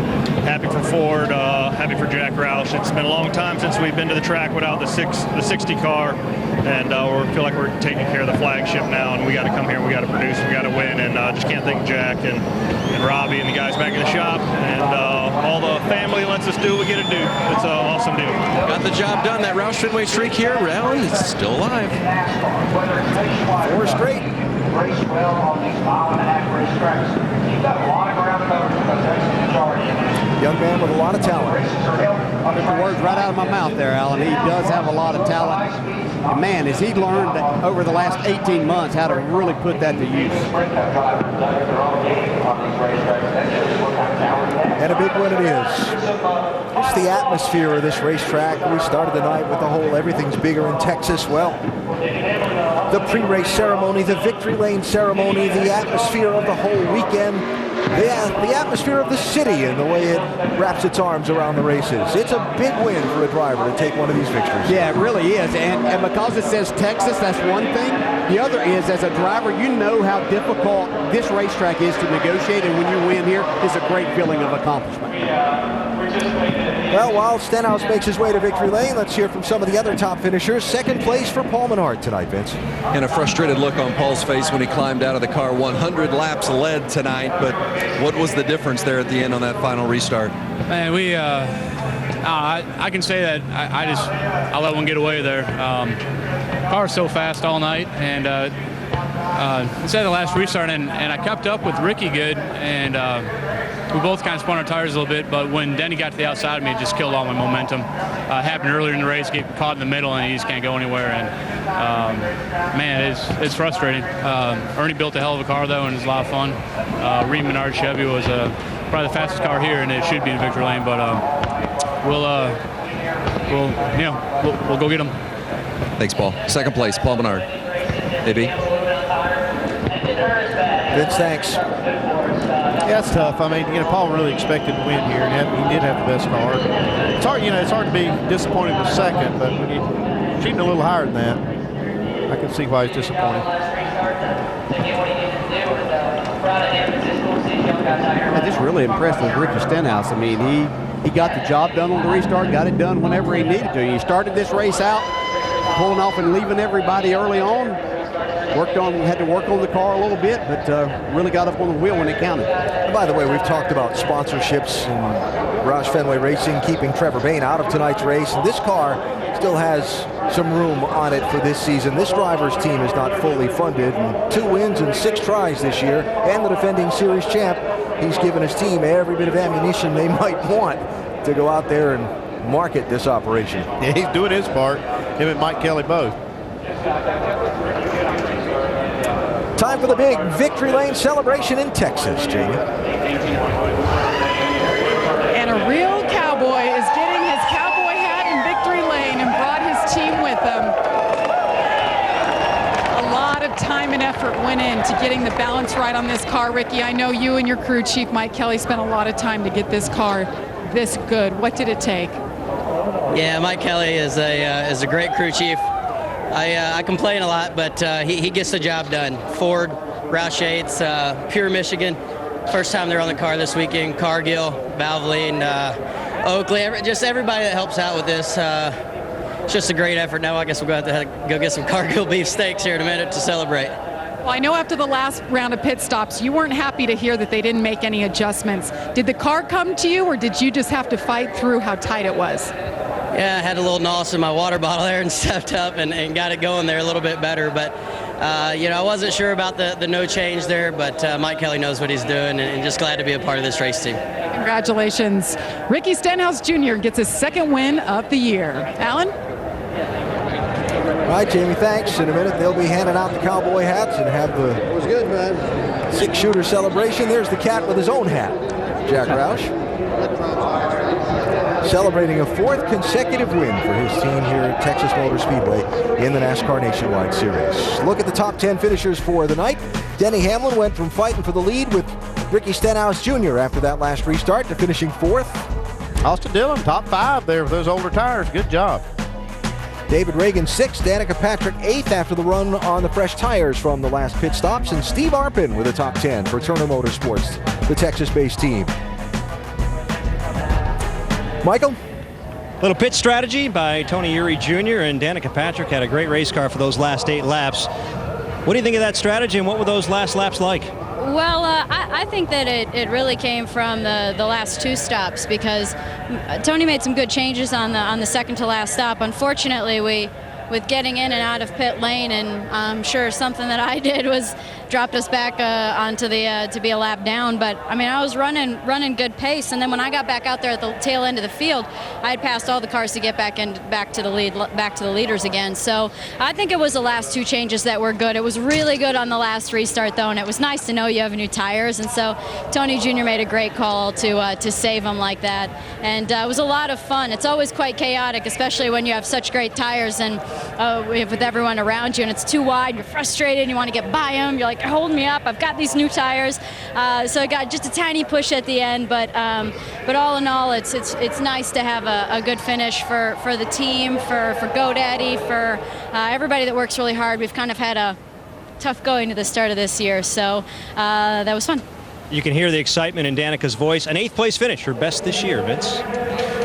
happy for Ford, happy for Jack Roush. It's been a long time since we've been to the track without the 60 car, and we feel like we're taking care of the flagship now, and we got to come here, and we got to produce, we got to win, and just can't thank Jack and Robbie and the guys back in the shop, and all the family lets us do what we get to do. It's an awesome deal. Got the job done. That Roush Fenway streak here, Allen, it's still alive. 4 straight. Race well on these 1.5-mile racetracks. You've got a lot of ground covered because that's the majority of it. Young man with a lot of talent. Took the words right out of my mouth there, Alan. He does have a lot of talent. And man, has he learned over the last 18 months how to really put that to use. And a big win it is. Just the atmosphere of this racetrack. We started the night with the whole everything's bigger in Texas. Well, the pre-race ceremony, the victory lane ceremony, the atmosphere of the whole weekend, the atmosphere of the city and the way it wraps its arms around the races. It's a big win for a driver to take one of these victories. Yeah, it really is. And because it says Texas, that's one thing. The other is, as a driver, you know how difficult this racetrack is to negotiate, and when you win here, it's a great feeling of accomplishment. Well, while Stenhouse makes his way to victory lane, let's hear from some of the other top finishers. 2nd place for Paul Menard tonight, Vince. And a frustrated look on Paul's face when he climbed out of the car. 100 laps led tonight, but what was the difference there at the end on that final restart? Man, we, I can say that I let one get away there. Car was so fast all night, and instead of the last restart, and I kept up with Ricky good, and we both kind of spun our tires a little bit, but when Denny got to the outside of me, it just killed all my momentum. Happened earlier in the race, get caught in the middle, and you just can't go anywhere. And man, it's frustrating. Ernie built a hell of a car though, and it was a lot of fun. Reed Menard Chevy was probably the fastest car here, and it should be in victory lane. But we'll go get them. Thanks, Paul. 2nd place, Paul Menard. AB. Vince, thanks. Yeah, it's tough. I mean, Paul really expected to win here, and he did have the best car. It's hard, it's hard to be disappointed with 2nd, but when you're shooting a little higher than that, I can see why he's disappointed. I'm just really impressed with Ricky Stenhouse. I mean, he got the job done on the restart, got it done whenever he needed to. He started this race out, pulling off and leaving everybody early on. Had to work on the car a little bit, but really got up on the wheel when it counted. And by the way, we've talked about sponsorships and Roush Fenway Racing keeping Trevor Bayne out of tonight's race. And this car still has some room on it for this season. This driver's team is not fully funded. And 2 wins and 6 tries this year, and the defending series champ. He's given his team every bit of ammunition they might want to go out there and market this operation. Yeah, he's doing his part. Him and Mike Kelly both. Time for the big victory lane celebration in Texas, Jamie. And a real cowboy is getting his cowboy hat in victory lane and brought his team with him. A lot of time and effort went into getting the balance right on this car, Ricky. I know you and your crew chief, Mike Kelly, spent a lot of time to get this car this good. What did it take? Yeah, Mike Kelly is a great crew chief. I complain a lot, but he gets the job done. Ford, Roush Yates, Pure Michigan, first time they're on the car this weekend. Cargill, Valvoline, Oakley, just everybody that helps out with this. It's just a great effort. Now I guess we'll have to go get some Cargill beef steaks here in a minute to celebrate. Well, I know after the last round of pit stops, you weren't happy to hear that they didn't make any adjustments. Did the car come to you, or did you just have to fight through how tight it was? Yeah, I had a little nos in my water bottle there and stepped up and got it going there a little bit better. But I wasn't sure about the no change there, but Mike Kelly knows what he's doing, and just glad to be a part of this race team. Congratulations. Ricky Stenhouse Jr. gets his second win of the year. Alan? All right, Jamie, thanks. In a minute, they'll be handing out the cowboy hats and have the six-shooter celebration. There's the cat with his own hat, Jack Roush. Celebrating a fourth consecutive win for his team here at Texas Motor Speedway in the NASCAR Nationwide Series. Look at the top 10 finishers for the night. Denny Hamlin went from fighting for the lead with Ricky Stenhouse Jr. after that last restart to finishing fourth. Austin Dillon, top 5 there with those older tires. Good job. David Reagan 6th, Danica Patrick 8th after the run on the fresh tires from the last pit stops, and Steve Arpin with a top 10 for Turner Motorsports, the Texas-based team. Michael? Little pit strategy by Tony Eury Jr. and Danica Patrick had a great race car for those last 8 laps. What do you think of that strategy, and what were those last laps like? Well, I think that it really came from the last 2 stops, because Tony made some good changes on the second to last stop. Unfortunately, with getting in and out of pit lane, and I'm sure something that I did was dropped us back onto the to be a lap down. But I mean, I was running good pace, and then when I got back out there at the tail end of the field, I had passed all the cars to get back to the leaders again. So I think it was the last 2 changes that were good. It was really good on the last restart though, and it was nice to know you have new tires. And so Tony Jr. made a great call to save them like that, and it was a lot of fun. It's always quite chaotic, especially when you have such great tires and with everyone around you, and it's too wide. You're frustrated, and you want to get by them. You're like, hold me up, I've got these new tires. So I got just a tiny push at the end, but all in all, it's nice to have a good finish for the team, for GoDaddy, for everybody that works really hard. We've kind of had a tough going to the start of this year, so that was fun. You can hear the excitement in Danica's voice. An 8th place finish, her best this year, Vince.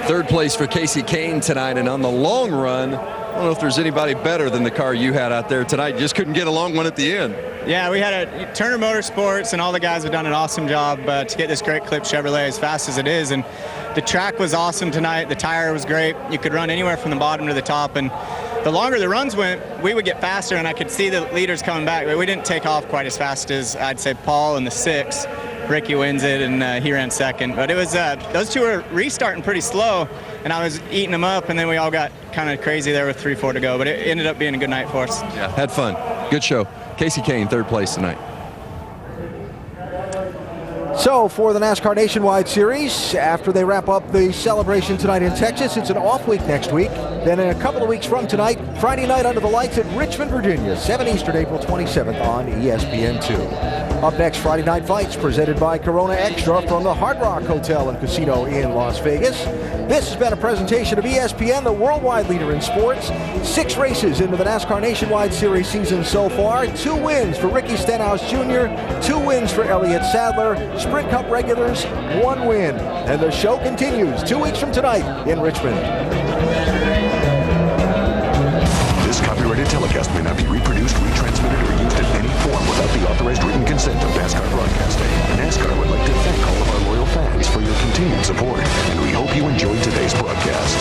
3rd place for Casey Kane tonight, and on the long run, I don't know if there's anybody better than the car you had out there tonight. You just couldn't get a long one at the end. Yeah, we had Turner Motorsports, and all the guys have done an awesome job to get this great Clip Chevrolet as fast as it is. And the track was awesome tonight. The tire was great. You could run anywhere from the bottom to the top. And the longer the runs went, we would get faster, and I could see the leaders coming back. But we didn't take off quite as fast as, I'd say, Paul in the 6th. Ricky wins it, and he ran 2nd. But it was those 2 were restarting pretty slow, and I was eating them up, and then we all got kind of crazy there with 3-4 to go. But it ended up being a good night for us. Yeah, had fun. Good show. Casey Kane, 3rd place tonight. So for the NASCAR Nationwide Series, after they wrap up the celebration tonight in Texas, it's an off week next week. Then in a couple of weeks from tonight, Friday night under the lights at Richmond, Virginia, 7 Eastern, April 27th on ESPN2. Up next, Friday Night Fights presented by Corona Extra from the Hard Rock Hotel and Casino in Las Vegas. This has been a presentation of ESPN, the worldwide leader in sports. 6 races into the NASCAR Nationwide Series season so far. 2 wins for Ricky Stenhouse Jr., 2 wins for Elliott Sadler. Sprint Cup regulars, 1 win. And the show continues 2 weeks from tonight in Richmond. This copyrighted telecast may not be reproduced, retransmitted, or used in any form without the authorized written consent of NASCAR Broadcasting. NASCAR would like to thank all of our loyal fans for your continued support, and we hope you enjoyed today's broadcast.